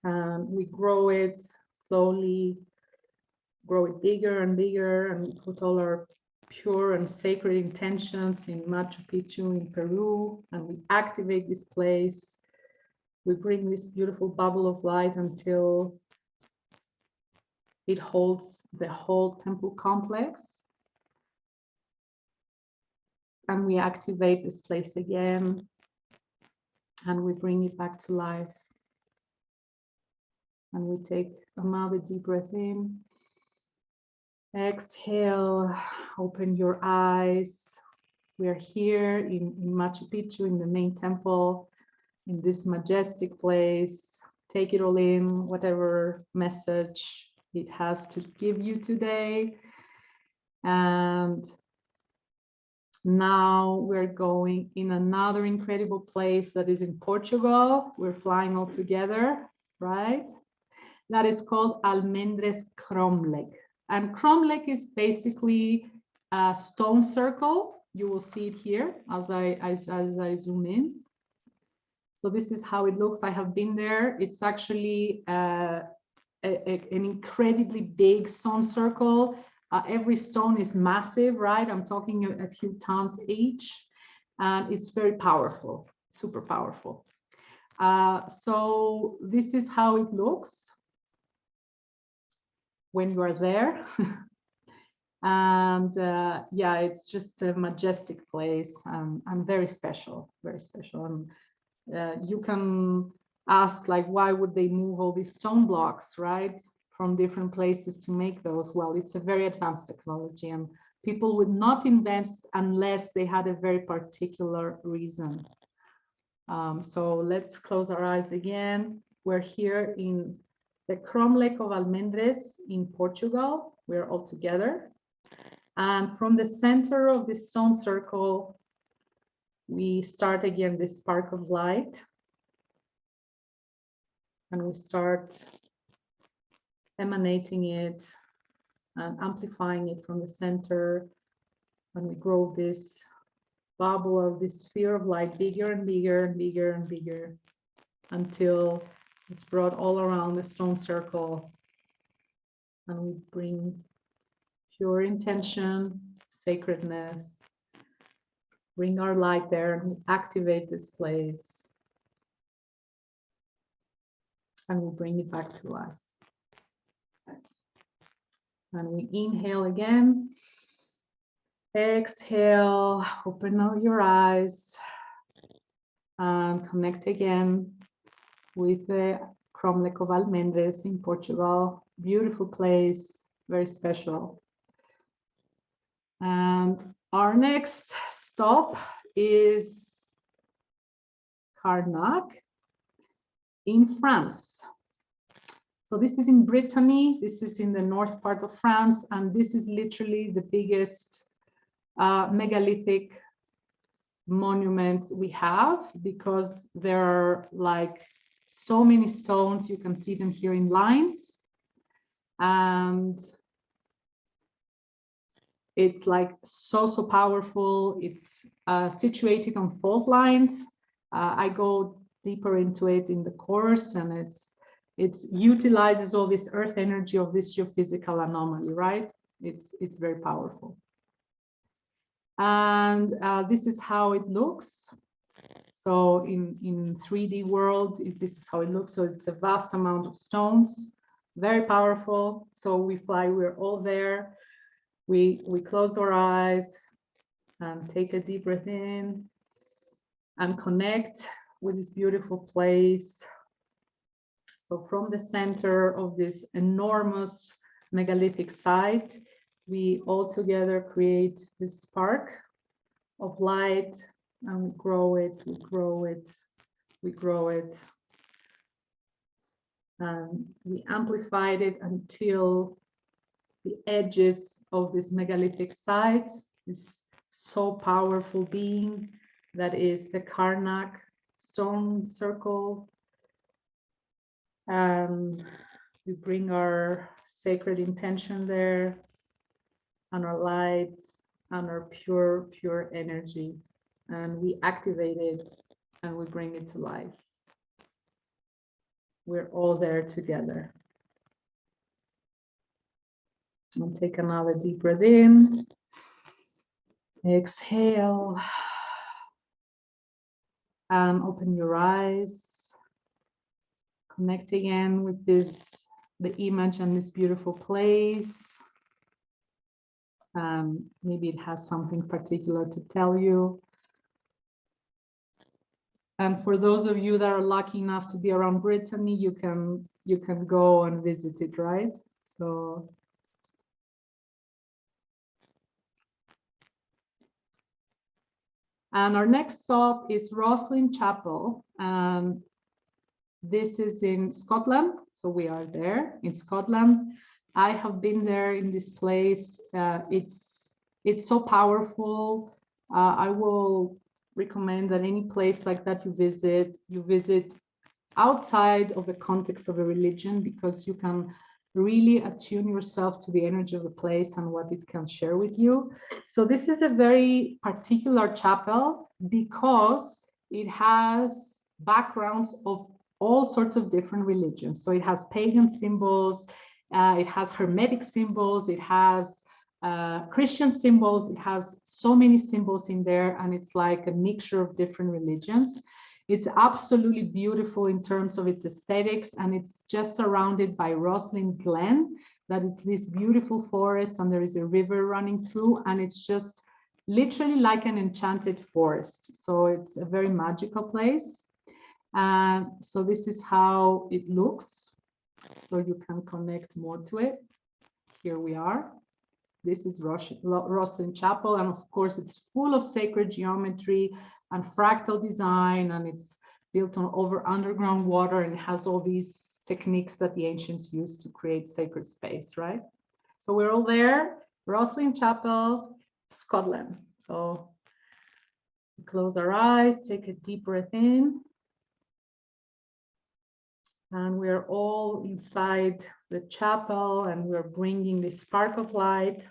And we grow it slowly, grow it bigger and bigger. And we put all our pure and sacred intentions in Machu Picchu in Peru. And we activate this place. We bring this beautiful bubble of light until it holds the whole temple complex. And we activate this place again. And we bring it back to life. And we take another deep breath in. Exhale, open your eyes. We are here in Machu Picchu, in the main temple, in this majestic place. Take it all in, whatever message it has to give you today. And now we're going in another incredible place that is in Portugal. We're flying all together, right? That is called Almendres Cromlech. And Cromlech is basically a stone circle. You will see it here as I zoom in. So this is how it looks. I have been there. It's actually an incredibly big stone circle. Every stone is massive, right? I'm talking a few tons each. And it's very powerful, super powerful. So this is how it looks when you are there. And yeah, it's just a majestic place and very special, very special. And you can ask, like, why would they move all these stone blocks, right, from different places to make those? Well, it's a very advanced technology, and people would not invest unless they had a very particular reason. So let's close our eyes again. We're here in the Cromlech of Almendres in Portugal. We're all together. And from the center of this stone circle, we start again this spark of light. And we start emanating it and amplifying it from the center. And we grow this bubble of this sphere of light bigger and bigger and bigger and bigger. until it's brought all around the stone circle. And we bring pure intention, sacredness, bring our light there, and we activate this place. And we bring it back to life. And we inhale again. Exhale, open out your eyes and connect again with the Cromlech of Almendres in Portugal. Beautiful place, very special. And our next stop is Carnac in France. So this is in Brittany, this is in the north part of France, and this is literally the biggest megalithic monument we have, because there are like so many stones. You can see them here in lines, and it's like so powerful. It's situated on fault lines. I go deeper into it in the course, and it utilizes all this earth energy of this geophysical anomaly, right? It's very powerful. And this is how it looks. So in 3D world, this is how it looks. So it's a vast amount of stones, very powerful. So we fly, we're all there. We close our eyes and take a deep breath in and connect with this beautiful place. So from the center of this enormous megalithic site, we all together create this spark of light, and we grow it, we grow it, we grow it. And we amplified it until the edges of this megalithic site, this so powerful being that is the Karnak stone circle. And we bring our sacred intention there, and our light, and our pure energy, and we activate it and we bring it to life. We're all there together. And take another deep breath in. Exhale. And open your eyes. Connect again with the image and this beautiful place. Maybe it has something particular to tell you. And for those of you that are lucky enough to be around Brittany, you can go and visit it, right? So and our next stop is Roslin Chapel. This is in Scotland. So we are there in Scotland. I have been there in this place. It's so powerful. I will recommend that any place like that you visit outside of the context of a religion, because you can really attune yourself to the energy of the place and what it can share with you. So this is a very particular chapel because it has backgrounds of all sorts of different religions. So it has pagan symbols, it has Hermetic symbols, it has Christian symbols, it has so many symbols in there, and it's like a mixture of different religions. It's absolutely beautiful in terms of its aesthetics, and it's just surrounded by Roslin Glen, that is this beautiful forest, and there is a river running through, and it's just literally like an enchanted forest. So it's a very magical place. And so this is how it looks. So you can connect more to it. Here we are. This is Roslin Chapel, and of course it's full of sacred geometry and fractal design, and it's built on over underground water, and it has all these techniques that the ancients used to create sacred space, right? So we're all there, Roslin Chapel, Scotland. So we close our eyes, take a deep breath in, and we're all inside the chapel, and we're bringing this spark of light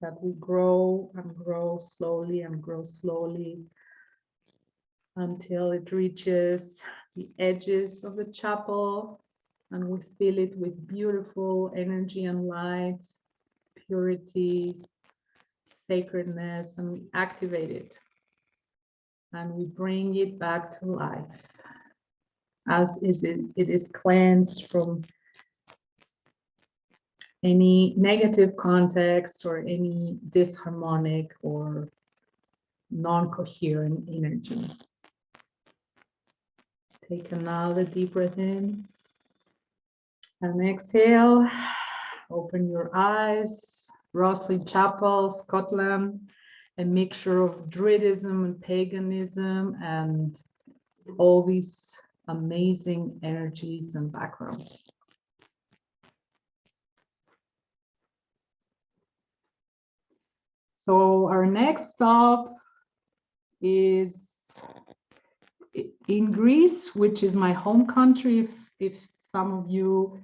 that we grow and grow slowly and grow slowly until it reaches the edges of the chapel, and we fill it with beautiful energy and light, purity, sacredness, and we activate it. And we bring it back to life. As is it is cleansed from any negative context or any disharmonic or non-coherent energy. Take another deep breath in and exhale. Open your eyes. Roslin Chapel, Scotland, a mixture of Druidism and paganism and all these amazing energies and backgrounds. So our next stop is in Greece, which is my home country. If some of you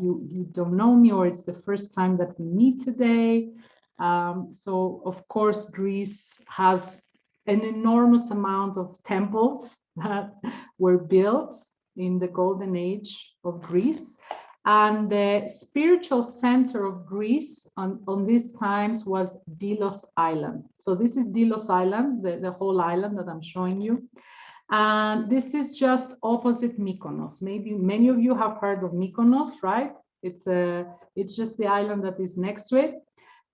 you don't know me, or it's the first time that we meet today. So of course, Greece has an enormous amount of temples that were built in the golden age of Greece. And the spiritual center of Greece on these times was Delos Island. So this is Delos Island, the whole island that I'm showing you. And this is just opposite Mykonos. Maybe many of you have heard of Mykonos, right? It's just the island that is next to it.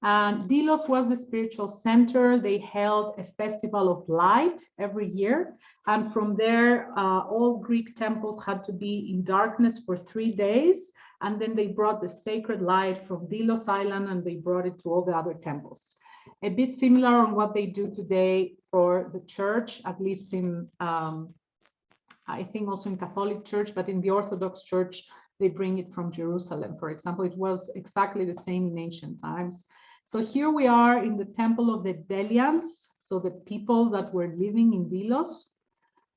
And Delos was the spiritual center. They held a festival of light every year. And from there, all Greek temples had to be in darkness for 3 days. And then they brought the sacred light from Delos Island and they brought it to all the other temples. A bit similar on what they do today for the church, at least in, I think also in Catholic Church, but in the Orthodox Church, they bring it from Jerusalem. For example, it was exactly the same in ancient times. So here we are in the temple of the Delians, so the people that were living in Delos.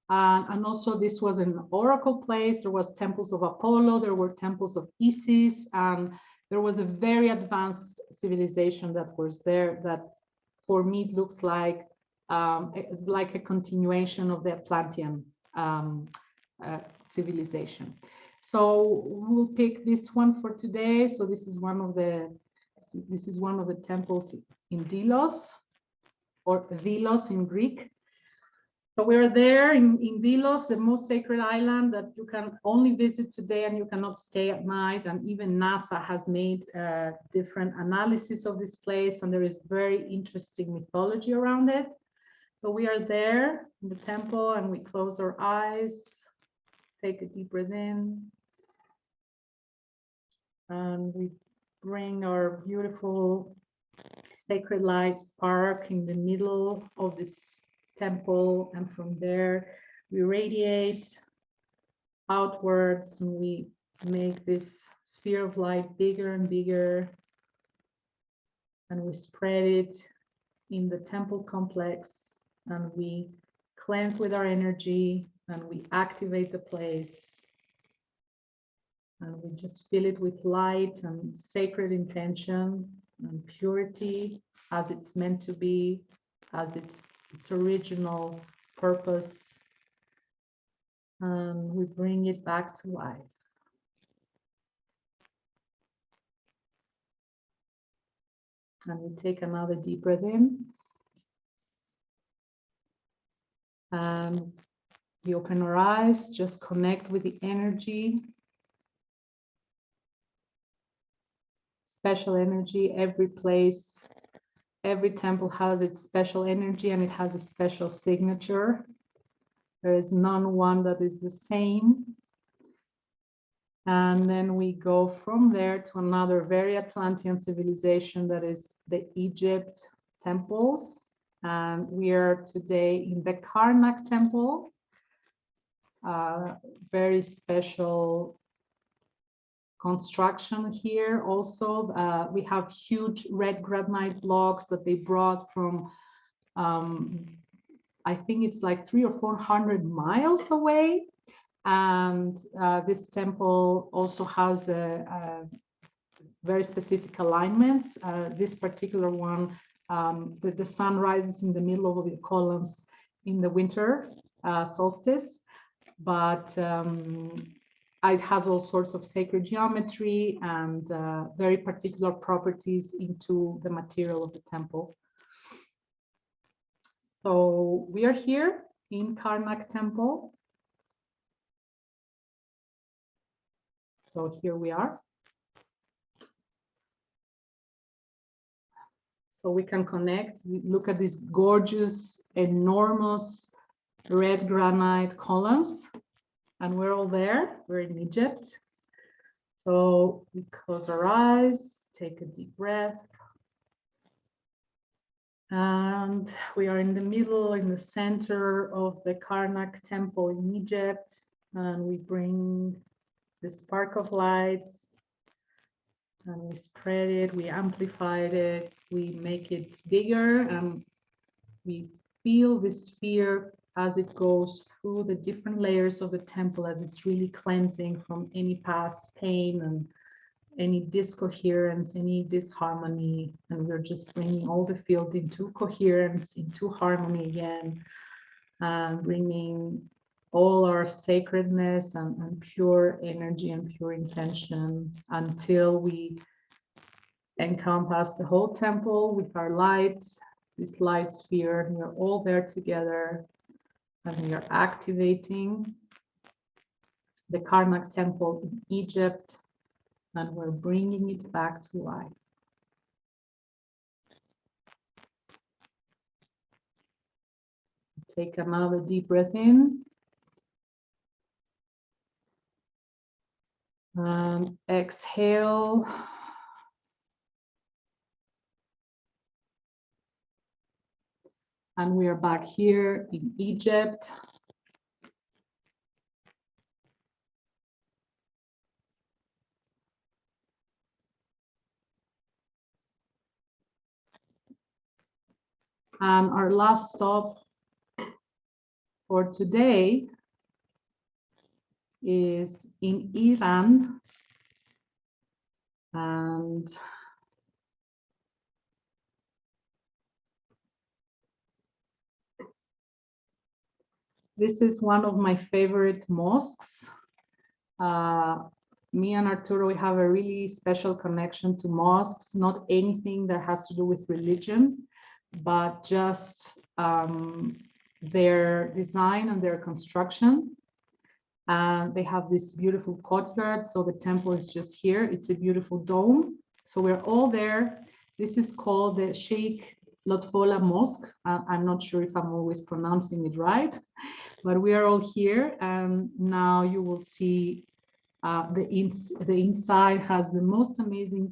And also this was an oracle place. There was temples of Apollo, there were temples of Isis, and there was a very advanced civilization that was there that for me it looks like it's like a continuation of the Atlantean civilization. So we'll pick this one for today. So this is one of the temples in Delos, or Delos in Greek. So we're there in Delos, the most sacred island that you can only visit today and you cannot stay at night. And even NASA has made different analysis of this place, and there is very interesting mythology around it. So we are there in the temple and we close our eyes, take a deep breath in, and we bring our beautiful sacred light spark in the middle of this temple, and from there we radiate outwards and we make this sphere of light bigger and bigger, and we spread it in the temple complex, and we cleanse with our energy and we activate the place, and we just fill it with light and sacred intention and purity as it's meant to be, as its original purpose, and we bring it back to life. And we take another deep breath in, and we open our eyes, just connect with the energy, special energy. Every place, every temple has its special energy and it has a special signature. There is none one that is the same. And then we go from there to another very Atlantean civilization, that is the Egypt temples. And we are today in the Karnak temple, very special construction here. Also, we have huge red granite blocks that they brought from, I think it's like 300 or 400 miles away. And this temple also has a very specific alignments. This particular one, the sun rises in the middle of the columns in the winter solstice. but it has all sorts of sacred geometry and very particular properties into the material of the temple. So we are here in Karnak Temple. So here we are. So we can connect. We look at these gorgeous, enormous red granite columns, and we're all there. We're in Egypt. So we close our eyes, take a deep breath. And we are in the middle, in the center of the Karnak Temple in Egypt. And we bring the spark of light and we spread it, we amplified it, we make it bigger, and we feel this sphere as it goes through the different layers of the temple, as it's really cleansing from any past pain and any discoherence, any disharmony, and we're just bringing all the field into coherence, into harmony again, and bringing all our sacredness and pure energy and pure intention until we encompass the whole temple with our light, this light sphere, and we're all there together, and we are activating the Karnak Temple in Egypt, and we're bringing it back to life. Take another deep breath in. And exhale. And we are back here in Egypt. And our last stop for today is in Iran. And this is one of my favorite mosques. Me and Arturo, we have a really special connection to mosques, not anything that has to do with religion, but just their design and their construction. And they have this beautiful courtyard. So the temple is just here. It's a beautiful dome. So we're all there. This is called the Sheikh Lotfola Mosque. I'm not sure if I'm always pronouncing it right, but we are all here. And now you will see the inside has the most amazing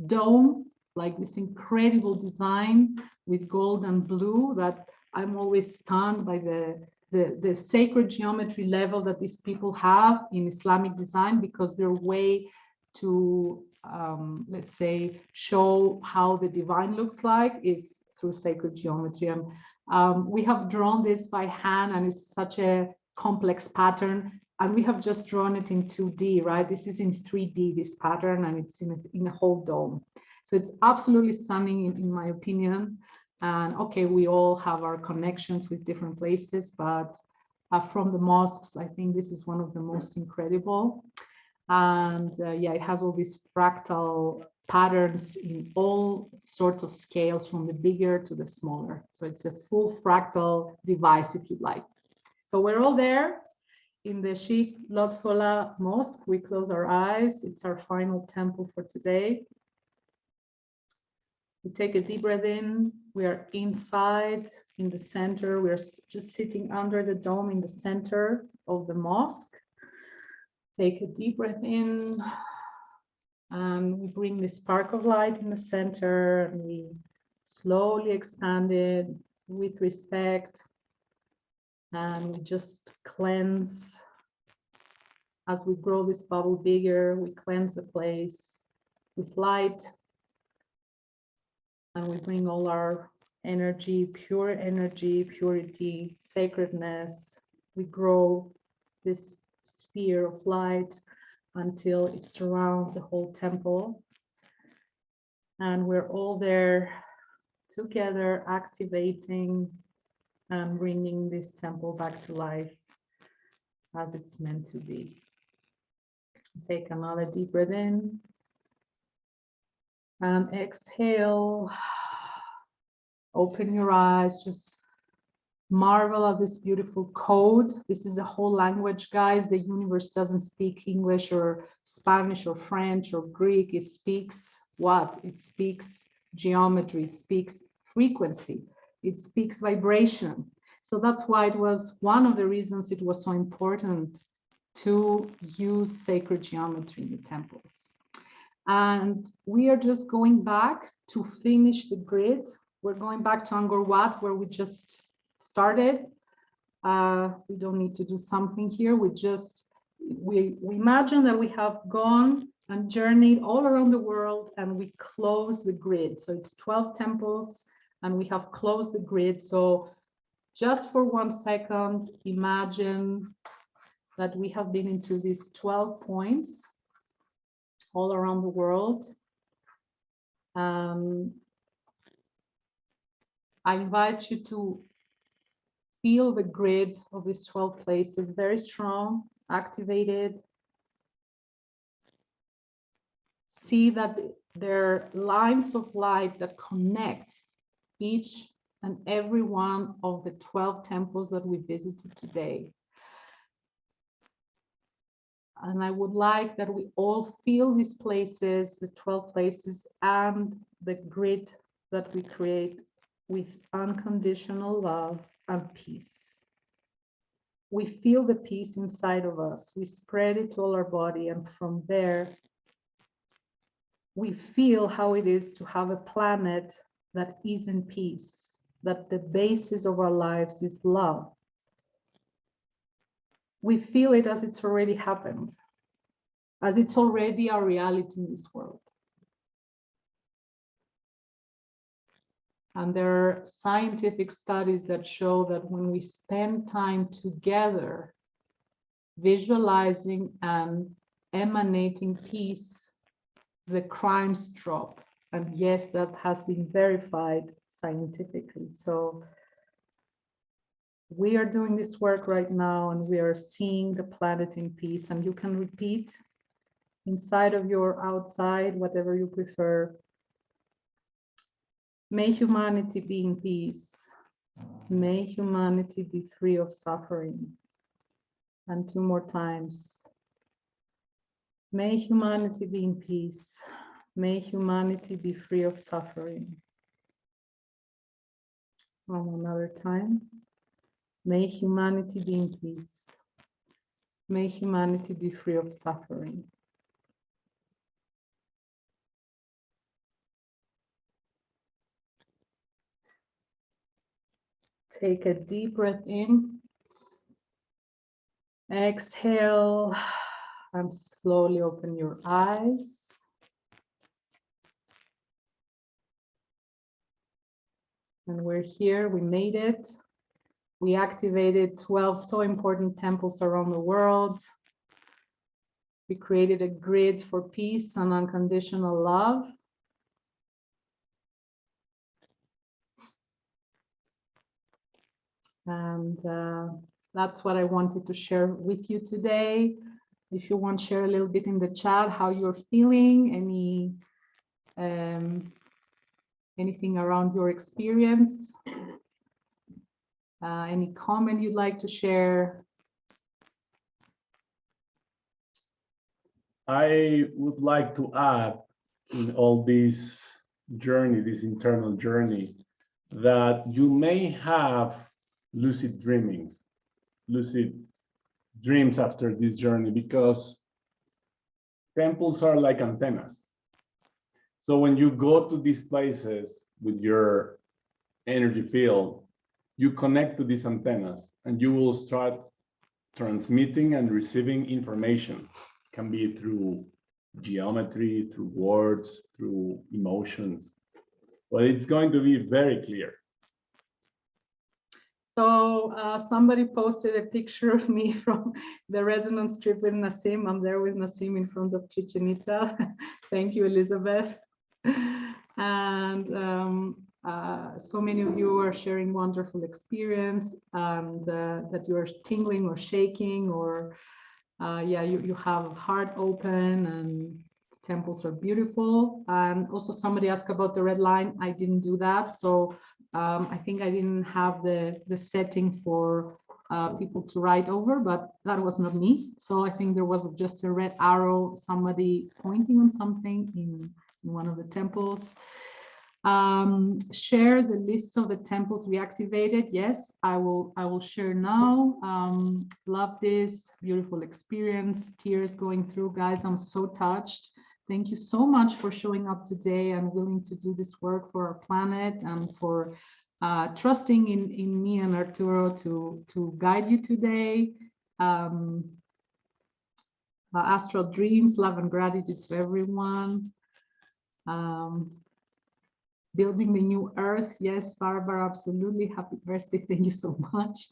dome, like this incredible design with gold and blue that I'm always stunned by the sacred geometry level that these people have in Islamic design, because their way to, let's say, show how the divine looks like is through sacred geometry. And we have drawn this by hand, and it's such a complex pattern. And we have just drawn it in 2D, right? This is in 3D, this pattern, and it's in a whole dome. So it's absolutely stunning in my opinion. And okay, we all have our connections with different places, but from the mosques, I think this is one of the most incredible. And yeah, it has all these fractal patterns in all sorts of scales, from the bigger to the smaller. So it's a full fractal device, if you like. So we're all there in the Sheikh Lotfola Mosque. We close our eyes. It's our final temple for today. We take a deep breath in. We are inside in the center. We are just sitting under the dome in the center of the mosque. Take a deep breath in. And we bring the spark of light in the center. And we slowly expand it with respect. And we just cleanse. As we grow this bubble bigger, we cleanse the place with light. And we bring all our energy, purity, sacredness. We grow this sphere of light until it surrounds the whole temple. And we're all there together, activating and bringing this temple back to life. as it's meant to be. Take another deep breath in and exhale. Open your eyes, just marvel at this beautiful code. This is a whole language, guys. The universe doesn't speak English or Spanish or French or Greek. It speaks what? It speaks geometry. It speaks frequency. It speaks vibration. So that's why it was one of the reasons it was so important to use sacred geometry in the temples. And we are just going back to finish the grid. We're going back to Angkor Wat, where we just started. We don't need to do something here. We imagine that we have gone and journeyed all around the world, and we closed the grid. So it's 12 temples, and we have closed the grid. So just for 1 second, imagine that we have been into these 12 points all around the world. I invite you to feel the grid of these 12 places, very strong, activated. See that there are lines of light that connect each and every one of the 12 temples that we visited today. And I would like that we all feel these places, the 12 places, and the grid that we create with unconditional love and peace. We feel the peace inside of us. We spread it to all our body, and from there, we feel how it is to have a planet that is in peace, that the basis of our lives is love. We feel it as it's already happened, as it's already our reality in this world. And there are scientific studies that show that when we spend time together, visualizing and emanating peace, the crimes drop. And yes, that has been verified scientifically. So we are doing this work right now, and we are seeing the planet in peace. And you can repeat inside of your outside, whatever you prefer. May humanity be in peace. May humanity be free of suffering. And 2 more times. May humanity be in peace. May humanity be free of suffering. One another time. May humanity be in peace. May humanity be free of suffering. Take a deep breath in. Exhale and slowly open your eyes. And we're here, we made it. We activated 12 so important temples around the world. We created a grid for peace and unconditional love. And that's what I wanted to share with you today. If you want to share a little bit in the chat how you're feeling, anything around your experience, any comment you'd like to share. I would like to add in all this journey, this internal journey, that you may have lucid dreamings, lucid dreams after this journey, because temples are like antennas. So when you go to these places with your energy field, you connect to these antennas and you will start transmitting and receiving information. It can be through geometry, through words, through emotions, but it's going to be very clear. So somebody posted a picture of me from the resonance trip with Nassim. I'm there with Nassim in front of Chichen Itza. Thank you, Elizabeth. And So many of you are sharing wonderful experience, and that you're tingling or shaking, or yeah, you have heart open, and temples are beautiful. And also somebody asked about the red line. I didn't do that, so I think I didn't have the setting for people to write over, but that was not me. So I think there was just a red arrow, somebody pointing on something in one of the temples. Share the list of the temples we activated. Yes, I will share now. Love this beautiful experience. Tears going through, guys. I'm so touched. Thank you so much for showing up today and willing to do this work for our planet, and for trusting in me and Arturo to guide you today. Astral dreams, love and gratitude to everyone. Building the new earth. Yes, Barbara, absolutely. Happy birthday. Thank you so much.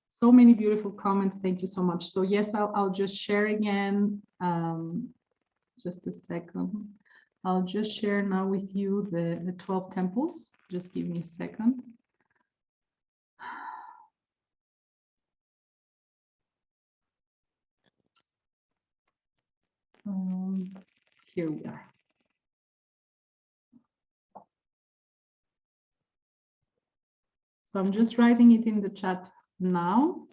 So many beautiful comments. Thank you so much. So yes, I'll just share again. Just a second. I'll just share now with you the 12 temples. Just give me a second. Here we are. So I'm just writing it in the chat now.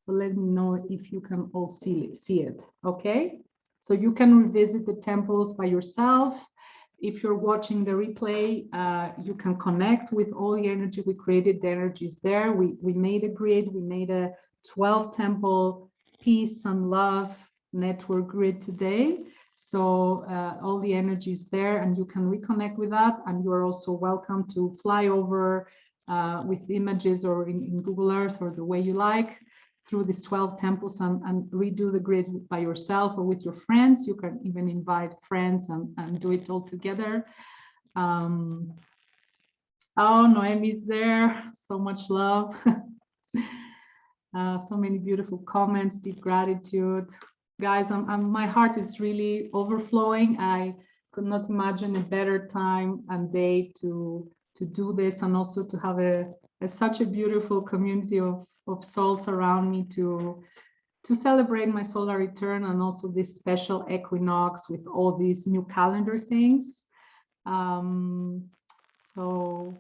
So let me know if you can all see it, okay? So you can revisit the temples by yourself. If you're watching the replay, you can connect with all the energy we created. The energy is there. We made a grid. We made a 12 temple peace and love network grid today. So all the energy is there, and you can reconnect with that. And you are also welcome to fly over with images or in Google Earth, or the way you like, through these 12 temples and redo the grid by yourself or with your friends. You can even invite friends and do it all together. Oh, Noemi's there. So much love. So many beautiful comments, deep gratitude. Guys, my heart is really overflowing. I could not imagine a better time and day to do this, and also to have such a beautiful community of souls around me to celebrate my solar return, and also this special equinox with all these new calendar things. So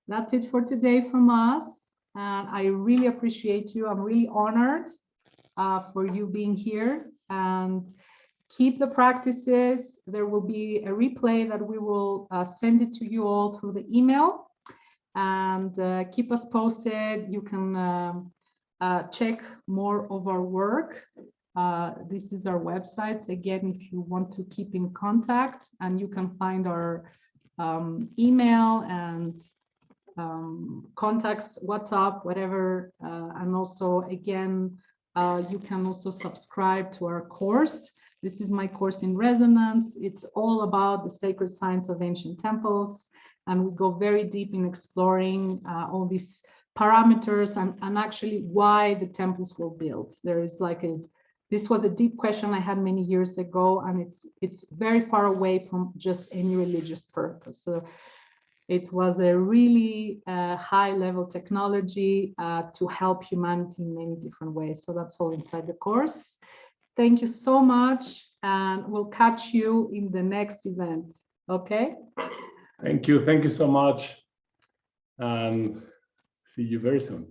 that's it for today from us. And I really appreciate you. I'm really honored for you being here, and keep the practices. There will be a replay that we will send it to you all through the email, and keep us posted. You can check more of our work. This is our websites again, if you want to keep in contact, and you can find our email and contacts, WhatsApp, whatever. And also, again, you can also subscribe to our course. This is my course in resonance. It's all about the sacred science of ancient temples, and we go very deep in exploring all these parameters and actually why the temples were built. There is like this was a deep question I had many years ago, and it's very far away from just any religious purpose. So it was a really high level technology to help humanity in many different ways. So that's all inside the course. Thank you so much, and we'll catch you in the next event. Okay? Thank you. Thank you so much. And see you very soon.